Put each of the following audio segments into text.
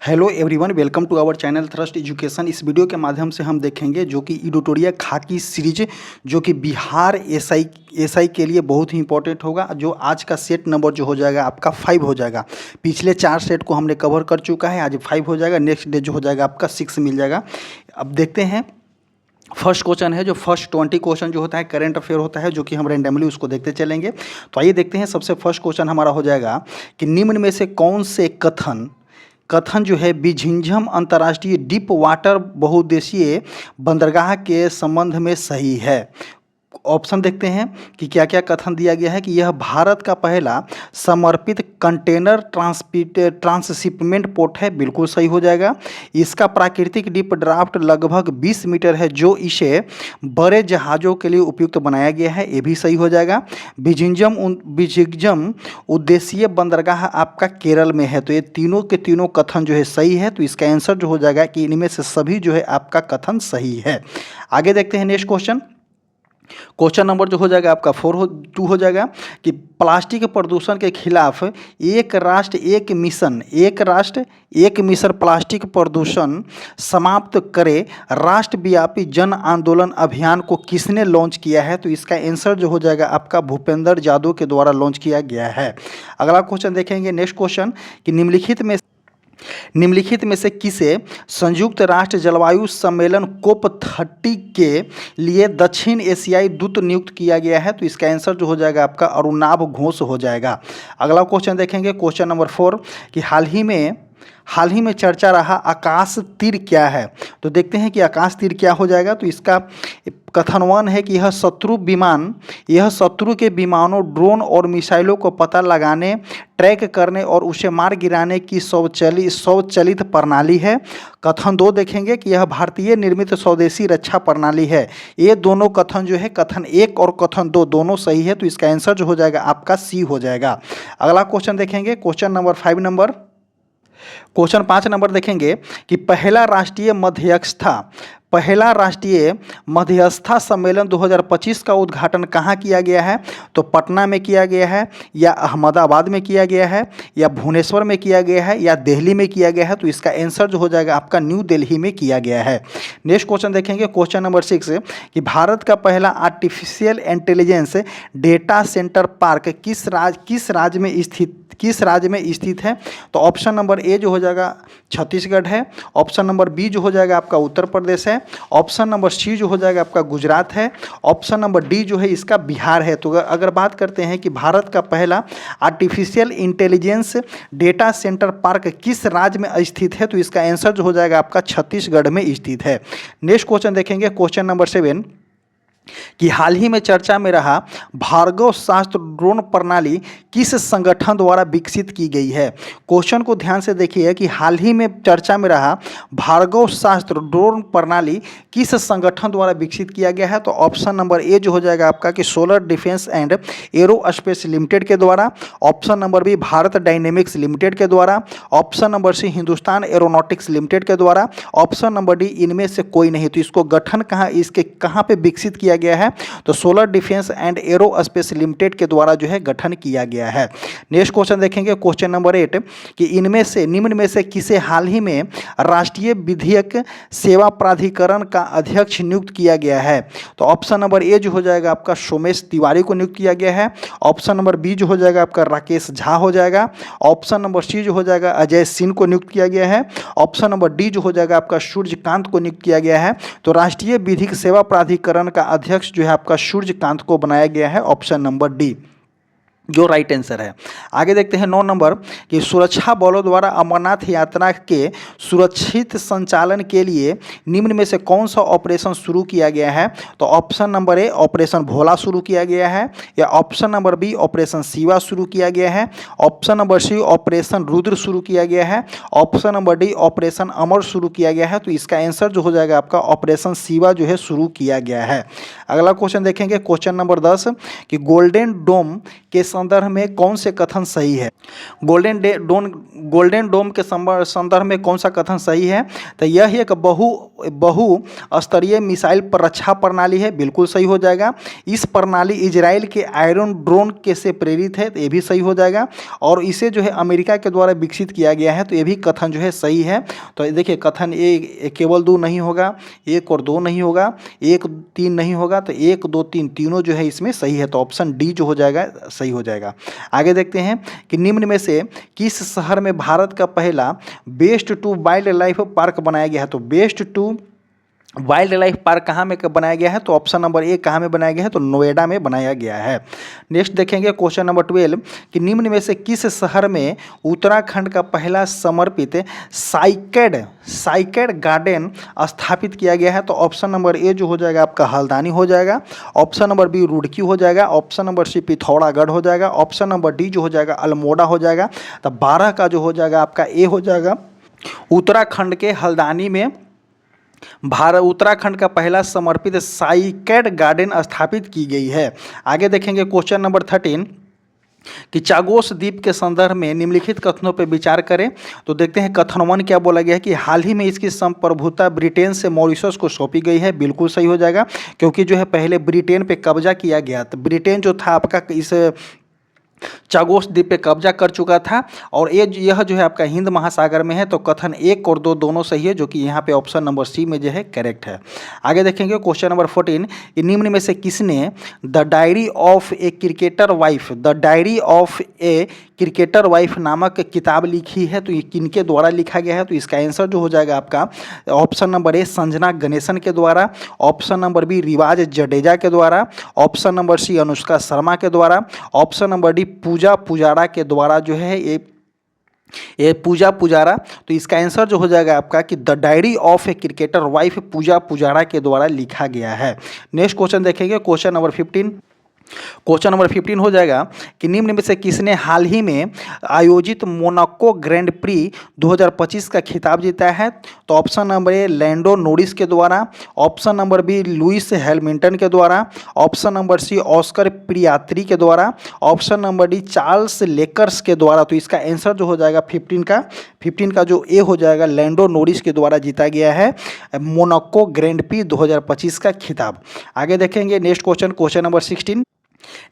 Hello everyone, welcome to our channel Thrust Education. इस वीडियो के माध्यम से हम देखेंगे जो कि एडिटोरियल खाकी सीरीज जो कि बिहार एसआई के लिए बहुत ही इंपॉर्टेंट होगा। जो आज का सेट नंबर जो हो जाएगा आपका 5 हो जाएगा। पिछले 4 सेट को हमने कवर कर चुका है, आज 5 हो जाएगा। नेक्स्ट डे जो हो जाएगा आपका 6 मिल जाएगा। अब देखते हैं फर्स्ट क्वेश्चन है, जो फर्स्ट 20 क्वेश्चन जो होता है करेंट अफेयर होता है, जो कि हम रैंडमली उसको देखते चलेंगे। तो आइए देखते हैं। सबसे फर्स्ट क्वेश्चन हमारा हो जाएगा कि निम्न में से कौन से कथन जो है बिझिंझम अंतर्राष्ट्रीय डीप वाटर बहुउद्देशीय बंदरगाह के संबंध में सही है। ऑप्शन देखते हैं कि क्या क्या कथन दिया गया है। कि यह भारत का पहला समर्पित कंटेनर ट्रांसशिपमेंट पोर्ट है, बिल्कुल सही हो जाएगा। इसका प्राकृतिक डीप ड्राफ्ट लगभग 20 मीटर है, जो इसे बड़े जहाज़ों के लिए उपयुक्त बनाया गया है, ये भी सही हो जाएगा। बिझिंझम उद्देशीय बंदरगाह आपका केरल में है, तो ये तीनों के तीनों कथन जो है सही है। तो इसका आंसर जो हो जाएगा कि इनमें से सभी जो है आपका कथन सही है। आगे देखते हैं नेक्स्ट क्वेश्चन। क्वेश्चन नंबर जो हो जाएगा आपका 2 हो जाएगा कि प्लास्टिक प्रदूषण के खिलाफ एक राष्ट्र एक मिशन प्लास्टिक प्रदूषण समाप्त करे राष्ट्रव्यापी जन आंदोलन अभियान को किसने लॉन्च किया है। तो इसका आंसर जो हो जाएगा आपका भूपेंद्र यादव के द्वारा लॉन्च किया गया है। अगला क्वेश्चन देखेंगे नेक्स्ट क्वेश्चन कि निम्नलिखित में से किसे संयुक्त राष्ट्र जलवायु सम्मेलन कोप 30 के लिए दक्षिण एशियाई दूत नियुक्त किया गया है। तो इसका आंसर जो हो जाएगा आपका अरुणाभ घोष हो जाएगा। अगला क्वेश्चन देखेंगे क्वेश्चन नंबर 4 कि हाल ही में चर्चा रहा आकाश तीर क्या है। तो देखते हैं कि आकाश तीर क्या हो जाएगा। तो इसका कथन 1 है कि यह शत्रु के विमानों, ड्रोन और मिसाइलों को पता लगाने, ट्रैक करने और उसे मार गिराने की स्वचालित प्रणाली है। कथन 2 देखेंगे कि यह भारतीय निर्मित स्वदेशी रक्षा प्रणाली है। ये दोनों कथन जो है, कथन 1 और कथन 2 दोनों सही है। तो इसका आंसर जो हो जाएगा आपका सी हो जाएगा। अगला क्वेश्चन देखेंगे क्वेश्चन नंबर 5 नंबर देखेंगे कि पहला राष्ट्रीय मध्यस्थता सम्मेलन 2025 का उद्घाटन कहाँ किया गया है। तो पटना में किया गया है, या अहमदाबाद में किया गया है, या भुवनेश्वर में किया गया है, या दिल्ली में किया गया है। तो इसका आंसर जो हो जाएगा आपका न्यू दिल्ली में किया गया है। नेक्स्ट क्वेश्चन देखेंगे क्वेश्चन नंबर 6 कि भारत का पहला artificial intelligence data centre park किस राज्य में स्थित है। तो ऑप्शन नंबर ए जो हो जाएगा छत्तीसगढ़ है, ऑप्शन नंबर बी जो हो जाएगा आपका उत्तर प्रदेश है, ऑप्शन नंबर सी जो हो जाएगा आपका गुजरात है, ऑप्शन नंबर डी जो है इसका बिहार है। तो अगर बात करते हैं कि भारत का पहला artificial intelligence data centre park किस राज्य में स्थित है, तो इसका आंसर जो हो जाएगा आपका छत्तीसगढ़ में स्थित है। नेक्स्ट क्वेश्चन देखेंगे क्वेश्चन नंबर 7 कि हाल ही में चर्चा में रहा भार्गव शास्त्र ड्रोन प्रणाली किस संगठन द्वारा विकसित की गई है। क्वेश्चन को ध्यान से देखिए कि हाल ही में चर्चा में रहा भार्गव शास्त्र ड्रोन प्रणाली किस संगठन द्वारा विकसित किया गया है। तो ऑप्शन नंबर ए जो हो जाएगा आपका कि solar defence and aerospace limited के द्वारा, option number B Bharat Dynamics Limited के द्वारा, option number C Hindustan Aeronautics Limited के द्वारा, ऑप्शन नंबर डी इनमें से कोई नहीं। तो इसको गठन कहाँ पे विकसित किया गया है। तो solar defence and aerospace limited के द्वारा जो है गठन किया गया है। नेक्स्ट क्वेश्चन देखेंगे क्वेश्चन नंबर 8 कि निम्न में से किसे हाल ही में राष्ट्रीय विधिक सेवा प्राधिकरण का अध्यक्ष नियुक्त किया गया है। तो ऑप्शन नंबर ए जो हो जाएगा आपका सोमेश तिवारी को नियुक्त किया गया है, ऑप्शन नंबर बी जो हो जाएगा आपका राकेश झा हो जाएगा, ऑप्शन नंबर सी जो हो जाएगा अजय सिंह को नियुक्त किया गया है, ऑप्शन नंबर डी जो हो जाएगा आपका सूर्यकांत को नियुक्त किया गया है। तो राष्ट्रीय विधिक सेवा प्राधिकरण का अध्यक्ष जो है आपका सूर्यकांत को बनाया गया है, ऑप्शन नंबर डी जो राइट आंसर है। आगे देखते हैं 9 नंबर कि सुरक्षा बलों द्वारा अमरनाथ यात्रा के सुरक्षित संचालन के लिए निम्न में से कौन सा ऑपरेशन शुरू किया गया है। तो option number A operation Bhola शुरू किया गया है, या option number B operation Shiva शुरू किया गया है, option number C operation Rudra शुरू किया गया है, option number D operation Amar शुरू किया गया है। तो इसका आंसर जो हो जाएगा आपका ऑपरेशन शिवा जो है शुरू किया गया है। अगला क्वेश्चन देखेंगे क्वेश्चन नंबर 10 कि गोल्डन डोम के संदर्भ में कौन से कथन सही है? गोल्डन डोम के संदर्भ में कौन सा कथन सही है? तो यह एक बहु स्तरीय मिसाइल रक्षा प्रणाली है, बिल्कुल सही हो जाएगा। इस प्रणाली इजराइल के आयरन ड्रोन के से प्रेरित है, तो ये भी सही हो जाएगा। और इसे जो है अमेरिका के द्वारा विकसित किया गया है, तो ये भी कथन जो है सही है। तो देखिए कथन ए केवल 2 नहीं होगा, 1 और 2 नहीं होगा, 1 3 नहीं होगा, तो 1 2 3 तीनों जो है इसमें सही है। तो ऑप्शन डी जो हो जाएगा सही हो जाएगा। आगे देखते हैं कि निम्न में से किस शहर में भारत का पहला best to wildlife park बनाया गया है? तो best to wildlife park कहाँ में बनाया गया है? तो ऑप्शन नंबर ए कहाँ में बनाया गया है? तो नोएडा में बनाया गया है। नेक्स्ट देखेंगे क्वेश्चन नंबर 12 कि निम्न में से किस शहर में उत्तराखंड का पहला समर्पित साइकेड गार्डन स्थापित किया गया है? तो ऑप्शन नंबर ए जो हो जाएगा आपका हल्द्वानी हो जाएगा, ऑप्शन नंबर बी रुड़की हो जाएगा, ऑप्शन नंबर सी पिथौरागढ़ हो जाएगा, ऑप्शन नंबर डी जो हो जाएगा अल्मोड़ा हो जाएगा। तो 12 का जो हो जाएगा आपका ए हो जाएगा। उत्तराखंड के हल्द्वानी में उत्तराखंड का पहला समर्पित साइकेड गार्डन स्थापित की गई है। आगे देखेंगे क्वेश्चन नंबर 13 कि चागोस द्वीप के संदर्भ में निम्नलिखित कथनों पर विचार करें। तो देखते हैं कथन 1 क्या बोला गया है कि हाल ही में इसकी संप्रभुता ब्रिटेन से मॉरिशस को सौंपी गई है, बिल्कुल सही हो जाएगा। क्योंकि जो है पहले ब्रिटेन पे कब्जा किया गया, तो ब्रिटेन जो था आपका इस चागोस द्वीप पे कब्जा कर चुका था, और यह जो है आपका हिंद महासागर में है। तो कथन 1 और 2 दोनों सही है, जो कि यहाँ पे ऑप्शन नंबर सी में जो है करेक्ट है। आगे देखेंगे क्वेश्चन नंबर 14 कि निम्न में से किसने the diary of a cricketer wife नामक किताब लिखी है? तो ये किनके द्वारा लिखा गया है? तो इसका आंसर जो हो जाएगा आपका option number A Sanjana Ganeshan के द्वारा, ऑप्शन नंबर बी रिवाज जडेजा के द्वारा, option number C Anushka Sharma के द्वारा, option number D Pooja Pujara के द्वारा जो है ये पूजा पुजारा। तो इसका आंसर जो हो जाएगा आपका कि the diary of a cricketer wife Pooja Pujara के द्वारा लिखा गया है। नेक्स्ट क्वेश्चन देखेंगे क्वेश्चन नंबर 15। क्वेश्चन नंबर 15 हो जाएगा कि निम्न में से किसने हाल ही में आयोजित मोनाको ग्रैंड प्री 2025 का खिताब जीता है? तो option number A Lando Norris के द्वारा, option number B Lewis Hamilton के द्वारा, option number C Oscar Piastri के द्वारा, option number D Charles Leclerc के द्वारा। तो इसका आंसर जो हो जाएगा 15 का जो ए हो जाएगा लैंडो नोरिस के द्वारा जीता गया है मोनाको ग्रैंड प्री 2025 का खिताब। आगे देखेंगे नेक्स्ट क्वेश्चन नंबर 16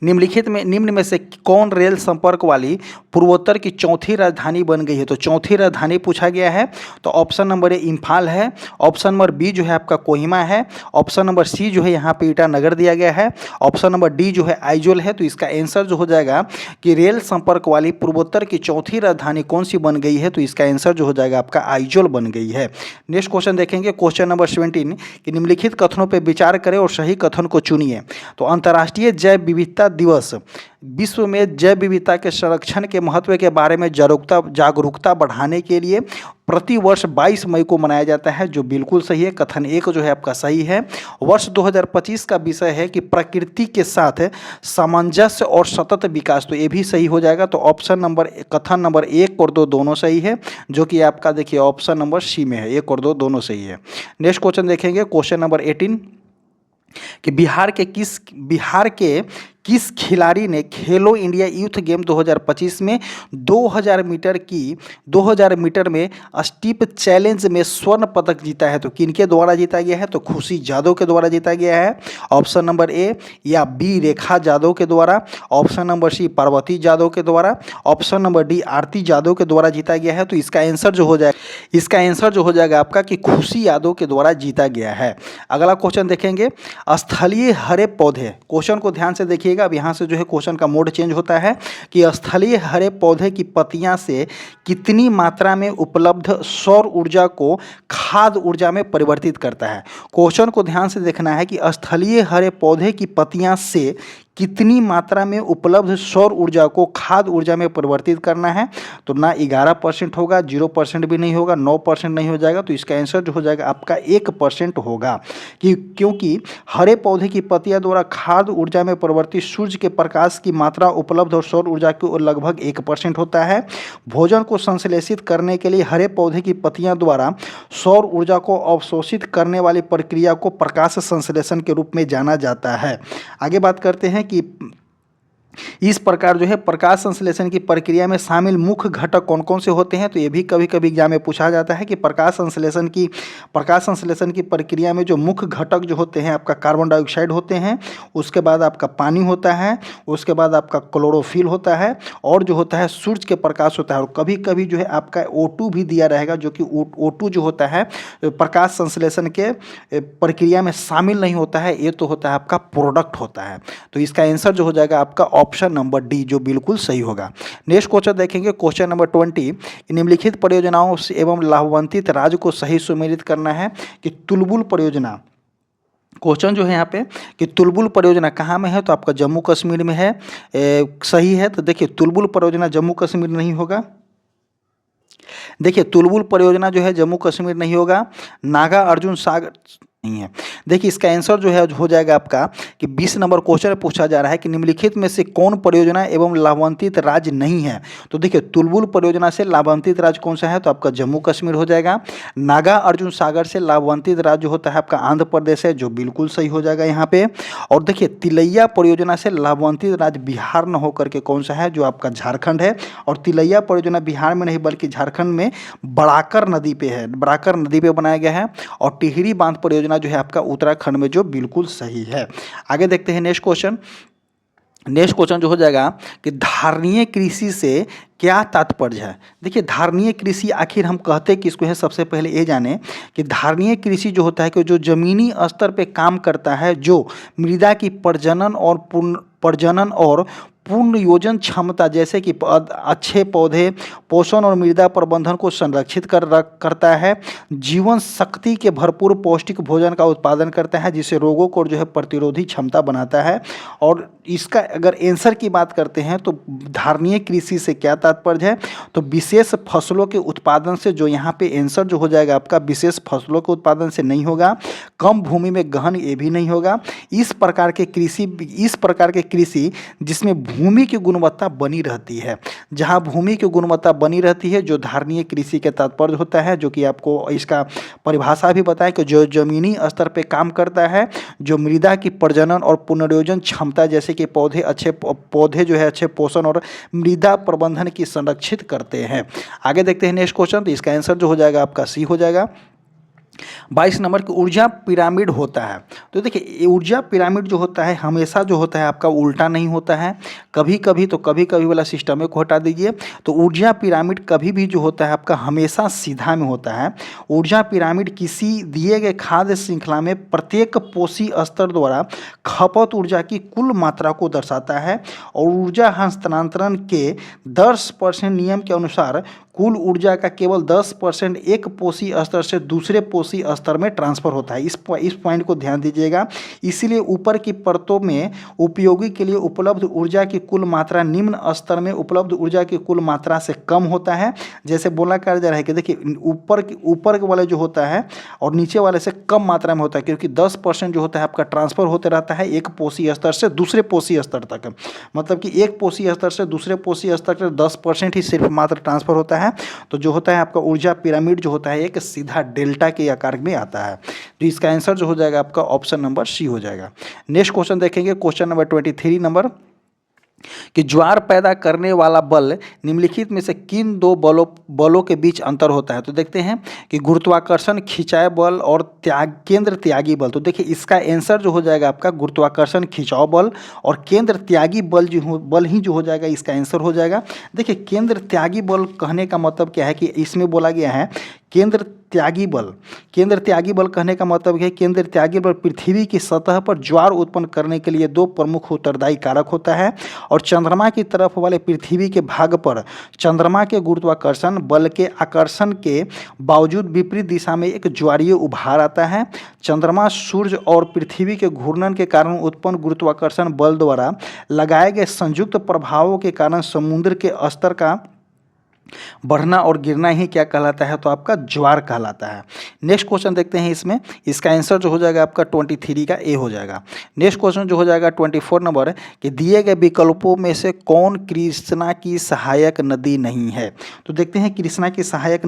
निम्न में से कौन रेल संपर्क वाली पूर्वोत्तर की चौथी राजधानी बन गई है? तो चौथी राजधानी पूछा गया है। तो ऑप्शन नंबर ए इम्फाल है, ऑप्शन नंबर बी जो है आपका कोहिमा है, ऑप्शन नंबर सी जो है यहाँ पे ईटानगर दिया गया है, ऑप्शन नंबर डी जो है आइजोल है। तो इसका आंसर जो हो जाएगा कि रेल संपर्क वाली पूर्वोत्तर की चौथी राजधानी कौन सी बन गई है? तो इसका आंसर जो हो जाएगा आपका आइजोल बन गई है। नेक्स्ट क्वेश्चन देखेंगे क्वेश्चन नंबर 17 कि निम्नलिखित कथनों पर विचार करें और सही कथन को चुनिए। तो अंतर्राष्ट्रीय जैव विविधता दिवस विश्व में जैव विविधता के संरक्षण के महत्व के बारे में जागरूकता बढ़ाने के लिए प्रतिवर्ष 22 मई को मनाया जाता है, जो बिल्कुल सही है। कथन 1 जो है आपका सही है। वर्ष 2025 का विषय है कि प्रकृति के साथ सामंजस्य और सतत विकास, तो ये भी सही हो जाएगा। तो कथन नंबर 1 और 2 दोनों सही है, जो कि आपका देखिए ऑप्शन नंबर सी में है। 1 और 2 दोनों सही है। नेक्स्ट क्वेश्चन देखेंगे क्वेश्चन नंबर 18 कि बिहार के किस खिलाड़ी ने खेलो इंडिया यूथ गेम 2025 में 2000 मीटर में स्टीप चैलेंज में स्वर्ण पदक जीता है? तो किनके द्वारा जीता गया है? तो खुशी जादव के द्वारा जीता गया है। ऑप्शन नंबर ए या बी रेखा जादव के द्वारा, option number C Parvati Jadhav के द्वारा, option number D Aarti Jadhav के द्वारा जीता गया है। तो इसका आंसर जो हो जाएगा आपका कि खुशी यादव के द्वारा जीता गया है। अगला क्वेश्चन देखेंगे स्थलीय हरे पौधे। क्वेश्चन को ध्यान से देखिए, अब यहाँ से जो है क्वेश्चन का मोड चेंज होता है कि स्थलीय हरे पौधे की पत्तियां से कितनी मात्रा में उपलब्ध सौर ऊर्जा को खाद्य ऊर्जा में परिवर्तित करता है। क्वेश्चन को ध्यान से देखना है कि स्थलीय हरे पौधे की पत्तियां से कितनी मात्रा में उपलब्ध सौर ऊर्जा को खाद्य ऊर्जा में परिवर्तित करना है। तो ना 11% होगा, 0% भी नहीं होगा, 9% नहीं हो जाएगा। तो इसका आंसर जो हो जाएगा आपका 1% होगा, क्योंकि हरे पौधे की पत्तियां द्वारा खाद्य ऊर्जा में परिवर्तित सूर्य के प्रकाश की मात्रा उपलब्ध और सौर ऊर्जा की लगभग 1% होता है। भोजन को संश्लेषित करने के लिए हरे पौधे की पत्तियां द्वारा सौर ऊर्जा को अवशोषित करने वाली प्रक्रिया को प्रकाश संश्लेषण के रूप में जाना जाता है। आगे बात करते हैं कि इस प्रकार जो है प्रकाश संश्लेषण की प्रक्रिया में शामिल मुख्य घटक कौन कौन से होते हैं, तो ये भी कभी कभी एग्जाम में पूछा जाता है कि प्रकाश संश्लेषण की प्रक्रिया में जो मुख्य घटक जो होते हैं आपका कार्बन डाइऑक्साइड होते हैं, उसके बाद आपका पानी होता है, उसके बाद आपका क्लोरोफिल होता है, और जो होता है सूर्य के प्रकाश होता है, और कभी कभी जो है आपका O2 भी दिया रहेगा, जो कि O2 जो होता है प्रकाश संश्लेषण के प्रक्रिया में शामिल नहीं होता है, ये तो होता है आपका प्रोडक्ट होता है। तो इसका आंसर जो हो जाएगा आपका ऑप्शन नंबर डी, जो बिल्कुल सही होगा। नेक्स्ट क्वेश्चन देखेंगे, क्वेश्चन नंबर 20, निम्नलिखित परियोजनाओं एवं लाभान्वित राज्य को सही सुमेलित करना है कि तुलबुल परियोजना, क्वेश्चन जो है यहाँ पे कि तुलबुल परियोजना कहाँ में है, तो आपका जम्मू कश्मीर में है। सही है। तो देखिए तुलबुल परियोजना जम्मू कश्मीर नहीं होगा। देखिए तुलबुल परियोजना जो है जम्मू कश्मीर नहीं होगा, नागा अर्जुन सागर नहीं है। देखिए इसका आंसर जो है हो जाएगा आपका कि 20 नंबर क्वेश्चन पूछा जा रहा है कि निम्नलिखित में से कौन परियोजना एवं लाभान्वित राज्य नहीं है। तो देखिए तुलबुल परियोजना से लाभान्वित राज्य कौन सा है, तो आपका जम्मू कश्मीर हो जाएगा। नागा अर्जुन सागर से लाभान्वित राज्य होता है आपका आंध्र प्रदेश है, जो बिल्कुल सही हो जाएगा यहाँ पे। और देखिए तिलैया परियोजना से लाभान्वित राज्य बिहार न होकर के कौन सा है, जो आपका झारखंड है। और तिलैया परियोजना बिहार में नहीं बल्कि झारखंड में बड़ाकर नदी पे है, बड़ाकर नदी पे बनाया गया है। और टिहरी बांध परियोजना जो है आपका उत्तराखंड में, जो बिल्कुल सही है। आगे देखते हैं नेक्स्ट क्वेश्चन। नेक्स्ट क्वेश्चन जो हो जाएगा कि धारणीय कृषि से क्या तात्पर्य है। देखिए धारणीय कृषि आखिर हम कहते किसको है, सबसे पहले ये जाने कि धारणीय कृषि जो होता है कि जो जमीनी स्तर पे काम करता है, जो मृदा की प्रजनन और पूर्ण योजन क्षमता, जैसे कि अच्छे पौधे, पोषण और मृदा प्रबंधन को संरक्षित करता है, जीवन शक्ति के भरपूर पौष्टिक भोजन का उत्पादन करता है, जिससे रोगों को जो है प्रतिरोधी क्षमता बनाता है। और इसका अगर आंसर की बात करते हैं तो धारणीय कृषि से क्या तात्पर्य है, तो विशेष फसलों के उत्पादन से, जो यहाँ पे आंसर जो हो जाएगा आपका विशेष फसलों के उत्पादन से नहीं होगा, कम भूमि में गहन, ये भी नहीं होगा। इस प्रकार के कृषि जिसमें भूमि की गुणवत्ता बनी रहती है, जहाँ भूमि की गुणवत्ता बनी रहती है, जो धारणीय कृषि के तात्पर्य होता है, जो कि आपको इसका परिभाषा भी बताया कि जो जमीनी स्तर पे काम करता है, जो मृदा की प्रजनन और पुनर्योजन क्षमता, जैसे कि पौधे जो है अच्छे पोषण और मृदा प्रबंधन की संरक्षित करते हैं। आगे देखते हैं नेक्स्ट क्वेश्चन। तो इसका आंसर जो हो जाएगा आपका सी हो जाएगा। 22 नंबर की ऊर्जा पिरामिड होता है। तो देखिए ऊर्जा पिरामिड जो होता है हमेशा जो होता है आपका उल्टा नहीं होता है, कभी कभी वाला सिस्टम को हटा दीजिए। तो ऊर्जा पिरामिड कभी भी जो होता है आपका हमेशा सीधा में होता है। ऊर्जा पिरामिड किसी दिए गए खाद्य श्रृंखला में प्रत्येक पोषी स्तर द्वारा खपत ऊर्जा की कुल मात्रा को दर्शाता है, और ऊर्जा हस्तांतरण के 10% नियम के अनुसार कुल ऊर्जा का केवल 10% एक पोषी स्तर से दूसरे पोषी स्तर में ट्रांसफर होता है। इस पॉइंट को ध्यान दीजिएगा। इसीलिए ऊपर की परतों में उपयोगी के लिए उपलब्ध ऊर्जा की कुल मात्रा निम्न स्तर में उपलब्ध ऊर्जा की कुल मात्रा से कम होता है। जैसे बोला कर जा रहा है कि देखिए ऊपर वाले जो होता है और नीचे वाले से कम मात्रा में होता है, क्योंकि 10% जो होता है आपका ट्रांसफर होते रहता है एक पोषी स्तर से दूसरे पोषी स्तर तक। मतलब कि एक पोषी स्तर से दूसरे पोषी स्तर तक 10% ही सिर्फ मात्र ट्रांसफर होता है। तो जो होता है आपका ऊर्जा पिरामिड जो होता है एक सीधा डेल्टा के आकार में आता है। तो इसका आंसर जो हो जाएगा आपका ऑप्शन नंबर सी हो जाएगा। नेक्स्ट क्वेश्चन देखेंगे, क्वेश्चन नंबर 23 नंबर कि ज्वार पैदा करने वाला बल निम्नलिखित में से किन दो बलों के बीच अंतर होता है। तो देखते हैं कि गुरुत्वाकर्षण खिंचाव बल और केंद्र त्यागी बल। तो देखिए इसका आंसर जो हो जाएगा आपका गुरुत्वाकर्षण खिंचाव बल और केंद्र त्यागी बल ही जो हो जाएगा इसका आंसर हो जाएगा। देखिए केंद्र त्यागी बल कहने का मतलब क्या है कि इसमें बोला गया है केंद्र त्यागी बल कहने का मतलब है केंद्र त्यागी बल पृथ्वी की सतह पर ज्वार उत्पन्न करने के लिए दो प्रमुख उत्तरदायी कारक होता है, और चंद्रमा की तरफ वाले पृथ्वी के भाग पर चंद्रमा के गुरुत्वाकर्षण बल के आकर्षण के बावजूद विपरीत दिशा में एक ज्वारीय उभार आता है। चंद्रमा, सूर्य और पृथ्वी के घूर्णन के कारण उत्पन्न गुरुत्वाकर्षण बल द्वारा लगाए गए संयुक्त प्रभावों के कारण समुद्र के स्तर का बढ़ना और गिरना ही क्या कहलाता है, तो आपका ज्वार कहलाता है। नेक्स्ट क्वेश्चन देखते हैं, इसमें इसका आंसर जो हो जाएगा आपका 23 का ए हो जाएगा। नेक्स्ट क्वेश्चन जो हो जाएगा 24 नंबर कि दिए गए विकल्पों में से कौन कृष्णा की सहायक नदी नहीं है। तो देखते हैं कृष्णा की सहायक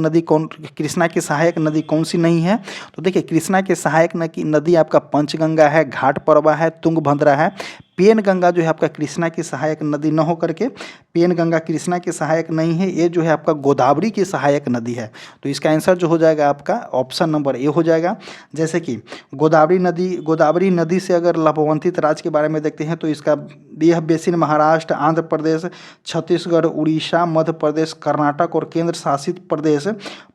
नदी कौन सी नहीं है। तो देखिए कृष्णा की सहायक नदी आपका पंचगंगा है, घाटप्रभा है, तुंगभद्रा है, पेनगंगा जो है आपका कृष्णा की सहायक नदी न होकर के, पेनगंगा कृष्णा की सहायक नहीं है, ये जो है आपका गोदावरी की सहायक नदी है। तो इसका आंसर जो हो जाएगा आपका ऑप्शन नंबर ए हो जाएगा। जैसे कि गोदावरी नदी से अगर लाभान्वित राज्य के बारे में देखते हैं तो इसका यह बेसिन महाराष्ट्र, आंध्र प्रदेश, छत्तीसगढ़, उड़ीसा, मध्य प्रदेश, कर्नाटक और केंद्र शासित प्रदेश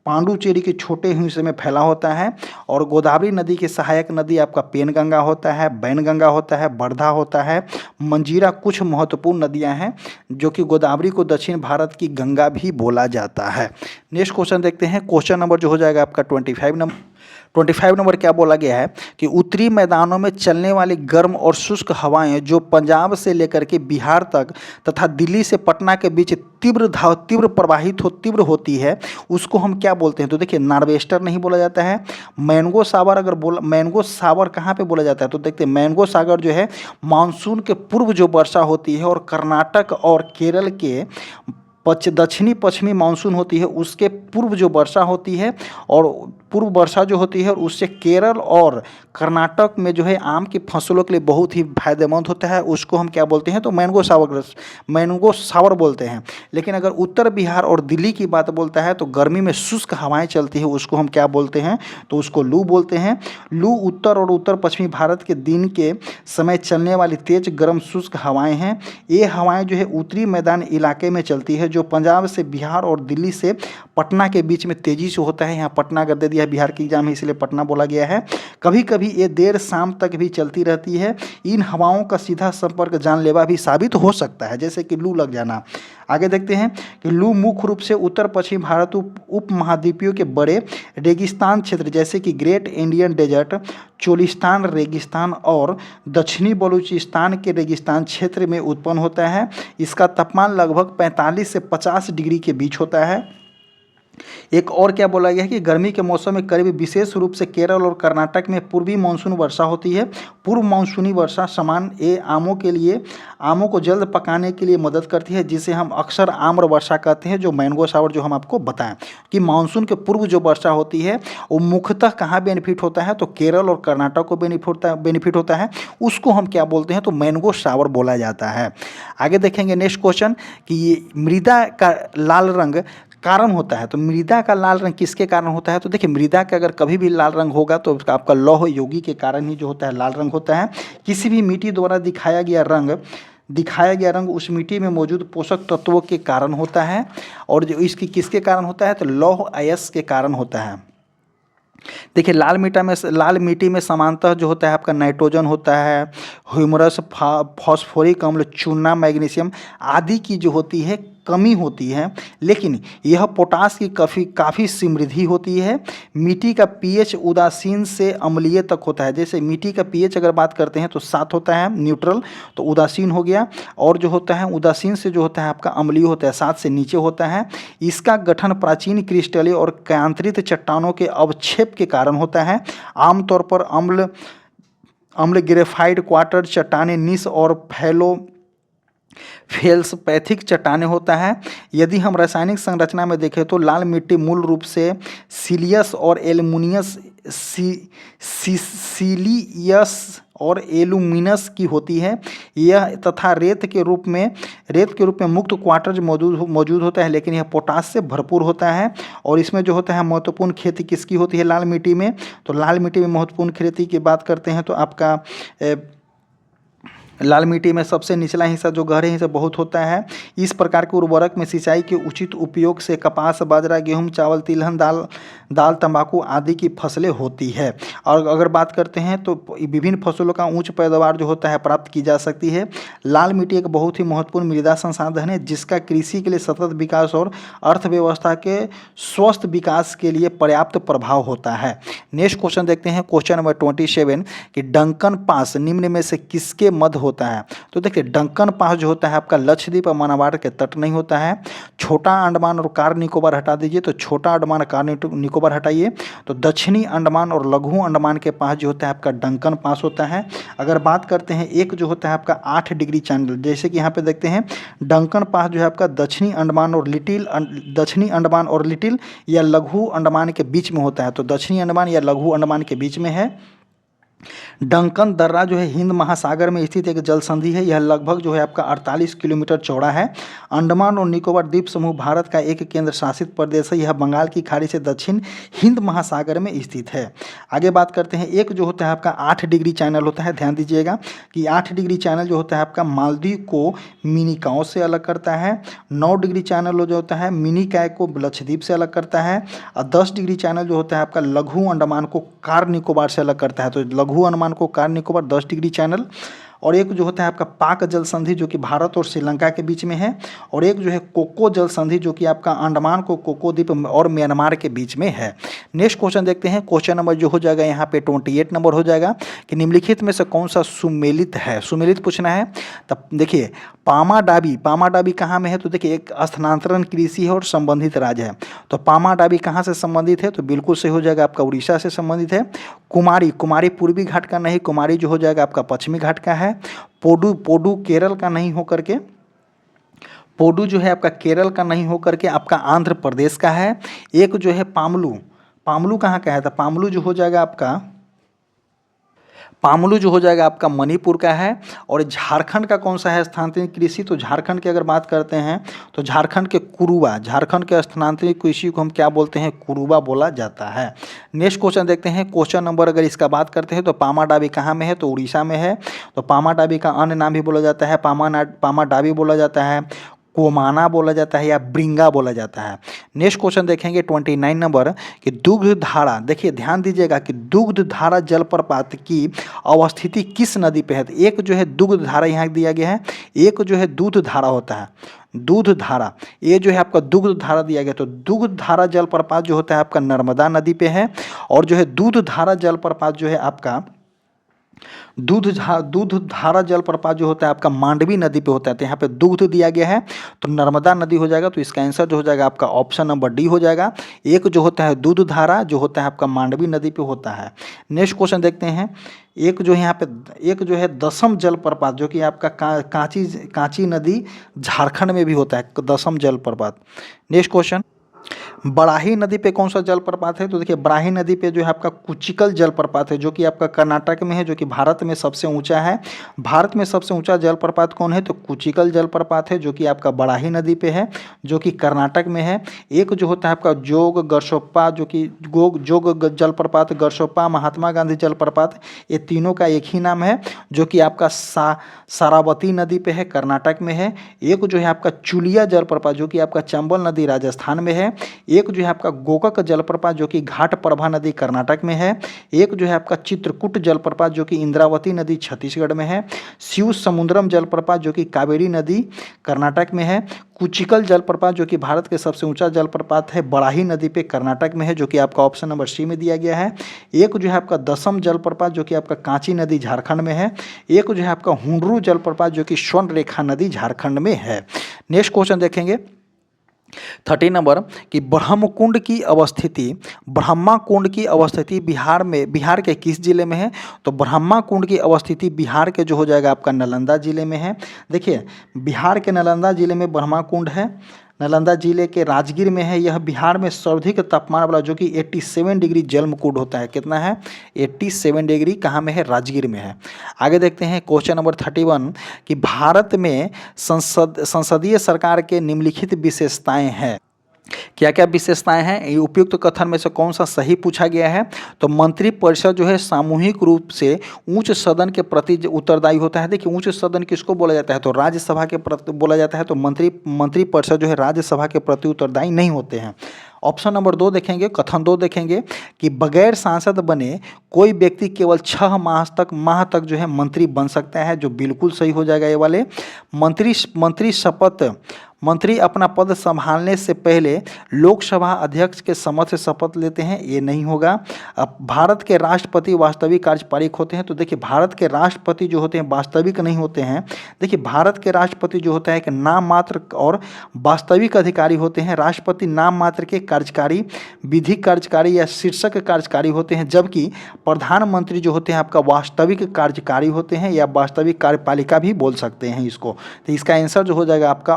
पांडुचेरी के छोटे हिस्से में फैला होता है। और गोदावरी नदी की सहायक नदी आपका पेनगंगा होता है, बैनगंगा होता है, बर्धा होता है, मंजीरा कुछ महत्वपूर्ण नदियां हैं जो कि गोदावरी को दक्षिण भारत की गंगा भी बोला जाता है। नेक्स्ट क्वेश्चन देखते हैं। क्वेश्चन नंबर जो हो जाएगा आपका 25 नंबर क्या बोला गया है कि उत्तरी मैदानों में चलने वाली गर्म और शुष्क हवाएं जो पंजाब से लेकर के बिहार तक तथा दिल्ली से पटना के बीच तीव्र होती है, उसको हम क्या बोलते हैं? तो देखिए, नार्वेस्टर नहीं बोला जाता है। मैंगो सावर अगर मैंगो सावर कहाँ पे बोला जाता है? तो देखते हैं, मैंगो सागर जो है मानसून के पूर्व जो वर्षा होती है और कर्नाटक और केरल के दक्षिणी पश्चिमी मानसून होती है उसके पूर्व जो वर्षा होती है, और पूर्व वर्षा जो होती है और उससे केरल और कर्नाटक में जो है आम की फसलों के लिए बहुत ही फायदेमंद होता है, उसको हम क्या बोलते हैं? तो मैंगो सावर बोलते हैं। लेकिन अगर उत्तर बिहार और दिल्ली की बात बोलता है तो गर्मी में शुष्क हवाएं चलती हैं, उसको हम क्या बोलते हैं? तो उसको लू बोलते हैं। लू उत्तर और उत्तर पश्चिमी भारत के दिन के समय चलने वाली तेज गर्म शुष्क हवाएं हैं। ये हवाएं जो है उत्तरी मैदान इलाके में चलती है जो पंजाब से बिहार और दिल्ली से पटना के बीच में तेजी से होता है। यहाँ पटना कर दे दिया, बिहार की एग्जाम है इसलिए पटना बोला गया है। कभी कभी ये देर शाम तक भी चलती रहती है। इन हवाओं का सीधा संपर्क जानलेवा भी साबित हो सकता है, जैसे कि लू लग जाना। आगे देखते हैं कि लू मुख्य रूप से उत्तर पश्चिम भारत उप महाद्वीपीय के बड़े रेगिस्तान क्षेत्र जैसे कि ग्रेट इंडियन डेजर्ट, चोलिस्तान रेगिस्तान और दक्षिणी बलूचिस्तान के रेगिस्तान क्षेत्र में उत्पन्न होता है। इसका तापमान लगभग 45 से 50 डिग्री के बीच होता है। एक और क्या बोला गया है कि गर्मी के मौसम में करीब विशेष रूप से केरल और कर्नाटक में पूर्वी मानसून वर्षा होती है। पूर्व मानसूनी वर्षा समान आमों को जल्द पकाने के लिए मदद करती है, जिसे हम अक्सर आम्र वर्षा कहते हैं, जो मैंगो सावर जो हम आपको बताएं कि मानसून के पूर्व जो वर्षा होती है वो मुख्यतः कहाँ बेनिफिट होता है? तो केरल और कर्नाटक को बेनिफिट होता है, उसको हम क्या बोलते हैं? तो मैंगो सावर बोला जाता है। आगे देखेंगे नेक्स्ट क्वेश्चन कि ये मृदा का लाल रंग कारण होता है। तो मृदा का लाल रंग किसके कारण होता है? तो देखिए, मृदा का अगर कभी भी लाल रंग होगा तो आपका लौह योगी के कारण ही जो होता है लाल रंग होता है। किसी भी मिट्टी द्वारा दिखाया गया रंग उस मिट्टी में मौजूद पोषक तत्वों के कारण होता है, और जो इसकी किसके कारण होता है? तो लौह अयस्क के कारण होता है। देखिए, लाल मिट्टी में सामान्यतः जो होता है आपका नाइट्रोजन होता है, ह्यूमरस, फास्फोरिक अम्ल, चूना, मैग्नीशियम आदि की जो होती है कमी होती है, लेकिन यह पोटास की काफ़ी समृद्धि होती है। मिट्टी का पीएच उदासीन से अम्लीय तक होता है। जैसे मिट्टी का पीएच अगर बात करते हैं तो 7 होता है न्यूट्रल, तो उदासीन हो गया, और जो होता है उदासीन से जो होता है आपका अम्लीय होता है, 7 से नीचे होता है। इसका गठन प्राचीन क्रिस्टलीय और कायांतरित चट्टानों के अवक्षेप के कारण होता है। आमतौर पर अम्ल ग्रेफाइट क्वार्टर चट्टानें निस और फेल्सपैथिक चट्टानें होता है। यदि हम रासायनिक संरचना में देखें तो लाल मिट्टी मूल रूप से सिलियस और एल्यूमिनस की होती है। यह तथा रेत के रूप में मुक्त क्वार्टर मौजूद होता है, लेकिन यह पोटास से भरपूर होता है। और इसमें जो होता है महत्वपूर्ण खेती किसकी होती है लाल मिट्टी में? तो लाल मिट्टी में महत्वपूर्ण खेती की बात करते हैं तो आपका लाल मिट्टी में सबसे निचला हिस्सा जो गहरे हिस्सा बहुत होता है। इस प्रकार के उर्वरक में सिंचाई के उचित उपयोग से कपास, बाजरा, गेहूं, चावल, तिलहन, दाल, तंबाकू आदि की फसलें होती है। और अगर बात करते हैं तो विभिन्न फसलों का उच्च पैदावार जो होता है प्राप्त की जा सकती है। लाल मिट्टी एक बहुत ही महत्वपूर्ण मृदा संसाधन है जिसका कृषि के लिए सतत विकास और अर्थव्यवस्था के स्वस्थ विकास के लिए पर्याप्त प्रभाव होता है। नेक्स्ट क्वेश्चन देखते हैं, क्वेश्चन नंबर 27 कि डंकन पास निम्न में से किसके मध्य होता है? तो देखिए, डंकन पास जो होता है आपका लक्षद्वीप और मालाबार के तट नहीं होता है। छोटा अंडमान और कार निकोबार हटा दीजिए, तो छोटा अंडमान कार निकोबार हटाइए, तो दक्षिणी अंडमान और लघु अंडमान के पास जो होता है आपका डंकन पास होता है। अगर बात करते हैं एक जो होता है आपका 8 डिग्री चैनल, जैसे कि यहाँ पे देखते हैं डंकन पास जो है आपका दक्षिणी अंडमान और लिटिल या लघु अंडमान के बीच में होता है। तो दक्षिणी अंडमान या लघु अंडमान के बीच में है। डंकन दर्रा जो है हिंद महासागर में स्थित एक जल संधि है। यह लगभग जो है आपका 48 किलोमीटर चौड़ा है। अंडमान और निकोबार द्वीप समूह भारत का एक केंद्र शासित प्रदेश है। यह बंगाल की खाड़ी से दक्षिण हिंद महासागर में स्थित है। आगे बात करते हैं, एक जो होता है आपका 8 डिग्री चैनल होता है। ध्यान दीजिएगा कि 8 डिग्री चैनल जो होता है आपका मालदीव को मिनिकॉय से अलग करता है। 9 डिग्री चैनल जो होता है मिनिकॉय को लक्षद्वीप से अलग करता है। और 10 डिग्री चैनल जो होता है आपका लघु अंडमान को कार निकोबार से अलग करता है। तो लघु अंडमान को कार निकोबार 10 डिग्री चैनल। और एक जो होता है आपका पाक जल संधि जो कि भारत और श्रीलंका के बीच में है। और एक जो है कोको जल संधि जो कि आपका अंडमान को कोको द्वीप और म्यांमार के बीच में है। नेक्स्ट क्वेश्चन देखते हैं। क्वेश्चन नंबर जो हो जाएगा यहाँ पे 28 नंबर हो जाएगा कि निम्नलिखित में से कौन सा सुमेलित है। सुमेलित पूछना है। तब देखिए पामा डाबी कहाँ में है, तो देखिए एक स्थानांतरण कृषि है और संबंधित राज्य है। तो पामा डाबी कहाँ से संबंधित है, तो बिल्कुल सही हो जाएगा आपका उड़ीसा से संबंधित है। कुमारी पूर्वी घाट का नहीं, कुमारी जो हो जाएगा आपका पश्चिमी घाट का है। पोडू केरल का नहीं होकर के, पोडू जो है आपका केरल का नहीं होकर के आपका आंध्र प्रदेश का है। एक जो है पामलू कहाँ का है, तो पामलू जो हो जाएगा आपका मणिपुर का है। और झारखंड का कौन सा है स्थानांतरित कृषि, तो झारखंड की अगर बात करते हैं तो झारखंड के स्थानांतरित कृषि को हम क्या बोलते हैं, कुरुबा बोला जाता है। नेक्स्ट क्वेश्चन देखते हैं। क्वेश्चन नंबर अगर इसका बात करते हैं तो पामा डाबी कहाँ में है, तो उड़ीसा में है। तो पामा डाबी का अन्य नाम भी बोला जाता है, पामा डाबी बोला जाता है, कोमाना बोला जाता है या ब्रिंगा बोला जाता है। नेक्स्ट क्वेश्चन देखेंगे 29 नंबर कि दुग्ध धारा, देखिए ध्यान दीजिएगा कि दुग्ध धारा जलप्रपात की अवस्थिति किस नदी पे है। तो एक जो है दुग्ध धारा यहाँ दिया गया है, एक जो है दूध धारा होता है, दूध धारा, ये जो है आपका दुग्ध धारा दिया गया। तो दुग्ध धारा जलप्रपात जो होता है आपका नर्मदा नदी पे है। और जो है दूध धारा जलप्रपात जो है आपका दूध धारा जलप्रपात जो होता है आपका मांडवी नदी पे होता है। तो यहाँ पे दूध दिया गया है तो नर्मदा नदी हो जाएगा। तो इसका आंसर जो हो जाएगा आपका ऑप्शन नंबर डी हो जाएगा। एक जो होता है दूध धारा जो होता है आपका मांडवी नदी पे होता है। नेक्स्ट क्वेश्चन देखते हैं। एक जो यहाँ पे एक जो है दसम जलप्रपात जो कि आपका कांची नदी झारखंड में भी होता है, दसम जलप्रपात। नेक्स्ट क्वेश्चन, बराही नदी पे कौन सा जलप्रपात है, तो देखिए बराही नदी पे जो है आपका कुचिकल जलप्रपात है जो कि आपका कर्नाटक में है, जो कि भारत में सबसे ऊंचा है। भारत में सबसे ऊंचा जलप्रपात कौन है, तो कुचिकल जलप्रपात है जो कि आपका बराही नदी पे है, जो कि कर्नाटक में है। एक जो होता है आपका जोग गरसोप्पा जो कि जोग जलप्रपात, गरसोप्पा, महात्मा गांधी जलप्रपात, ये तीनों का एक ही नाम है जो कि आपका सारावती नदी पे है, कर्नाटक में है। एक जो है आपका चुलिया जलप्रपात जो कि आपका चंबल नदी राजस्थान में है। एक जो है आपका गोकक जलप्रपात जो कि घाट प्रभा नदी कर्नाटक में है। एक जो है आपका चित्रकूट जलप्रपात जो कि इंद्रावती नदी छत्तीसगढ़ में है। शिव समुद्रम जलप्रपात जो कि कावेरी नदी कर्नाटक में है। कुचिकल जलप्रपात जो कि भारत के सबसे ऊंचा जलप्रपात है, बराही नदी पे कर्नाटक में है, जो कि आपका ऑप्शन नंबर सी में दिया गया है। एक जो है आपका दसम जलप्रपात जो कि आपका कांची नदी झारखंड में है। एक जो है आपका हुंडरू जलप्रपात जो कि स्वर्ण रेखा नदी झारखंड में है। नेक्स्ट क्वेश्चन देखेंगे 30 नंबर कि ब्रह्मा कुंड की अवस्थिति बिहार के किस जिले में है, तो ब्रह्मा कुंड की अवस्थिति बिहार के जो हो जाएगा आपका नालंदा जिले में है। देखिए बिहार के नालंदा जिले में ब्रह्मा कुंड है, नालंदा जिले के राजगीर में है। यह बिहार में सर्वाधिक तापमान वाला जो कि 87 डिग्री जलमकुंड होता है। कितना है, 87 डिग्री, कहाँ में है, राजगीर में है। आगे देखते हैं क्वेश्चन नंबर 31 कि भारत में संसदीय सरकार के निम्नलिखित विशेषताएं हैं। क्या क्या विशेषताएं हैं, ये उपयुक्त कथन में से कौन सा सही पूछा गया है, तो मंत्रिपरिषद जो है सामूहिक रूप से उच्च सदन के प्रति उत्तरदायी होता है। देखिए उच्च सदन किसको बोला जाता है, तो राज्यसभा के प्रति बोला जाता है। तो मंत्रिपरिषद जो है राज्यसभा के प्रति उत्तरदायी नहीं होते हैं। ऑप्शन नंबर 2 देखेंगे, कथन 2 देखेंगे कि बगैर सांसद बने कोई व्यक्ति केवल 6 माह तक जो है मंत्री बन सकता है, जो बिल्कुल सही हो जाएगा ये वाले। मंत्री अपना पद संभालने से पहले लोकसभा अध्यक्ष के समक्ष से शपथ लेते हैं, ये नहीं होगा। अब भारत के राष्ट्रपति वास्तविक कार्यपालिक होते हैं, तो देखिए भारत के राष्ट्रपति जो होते हैं वास्तविक नहीं होते हैं। देखिए भारत के राष्ट्रपति जो होता है कि नाम मात्र और वास्तविक अधिकारी होते हैं। राष्ट्रपति नाम मात्र के कार्यकारी, विधिक कार्यकारी या शीर्षक कार्यकारी होते हैं, जबकि प्रधानमंत्री जो होते हैं आपका वास्तविक कार्यकारी होते हैं या वास्तविक कार्यपालिका भी बोल सकते हैं इसको। तो इसका आंसर जो हो जाएगा आपका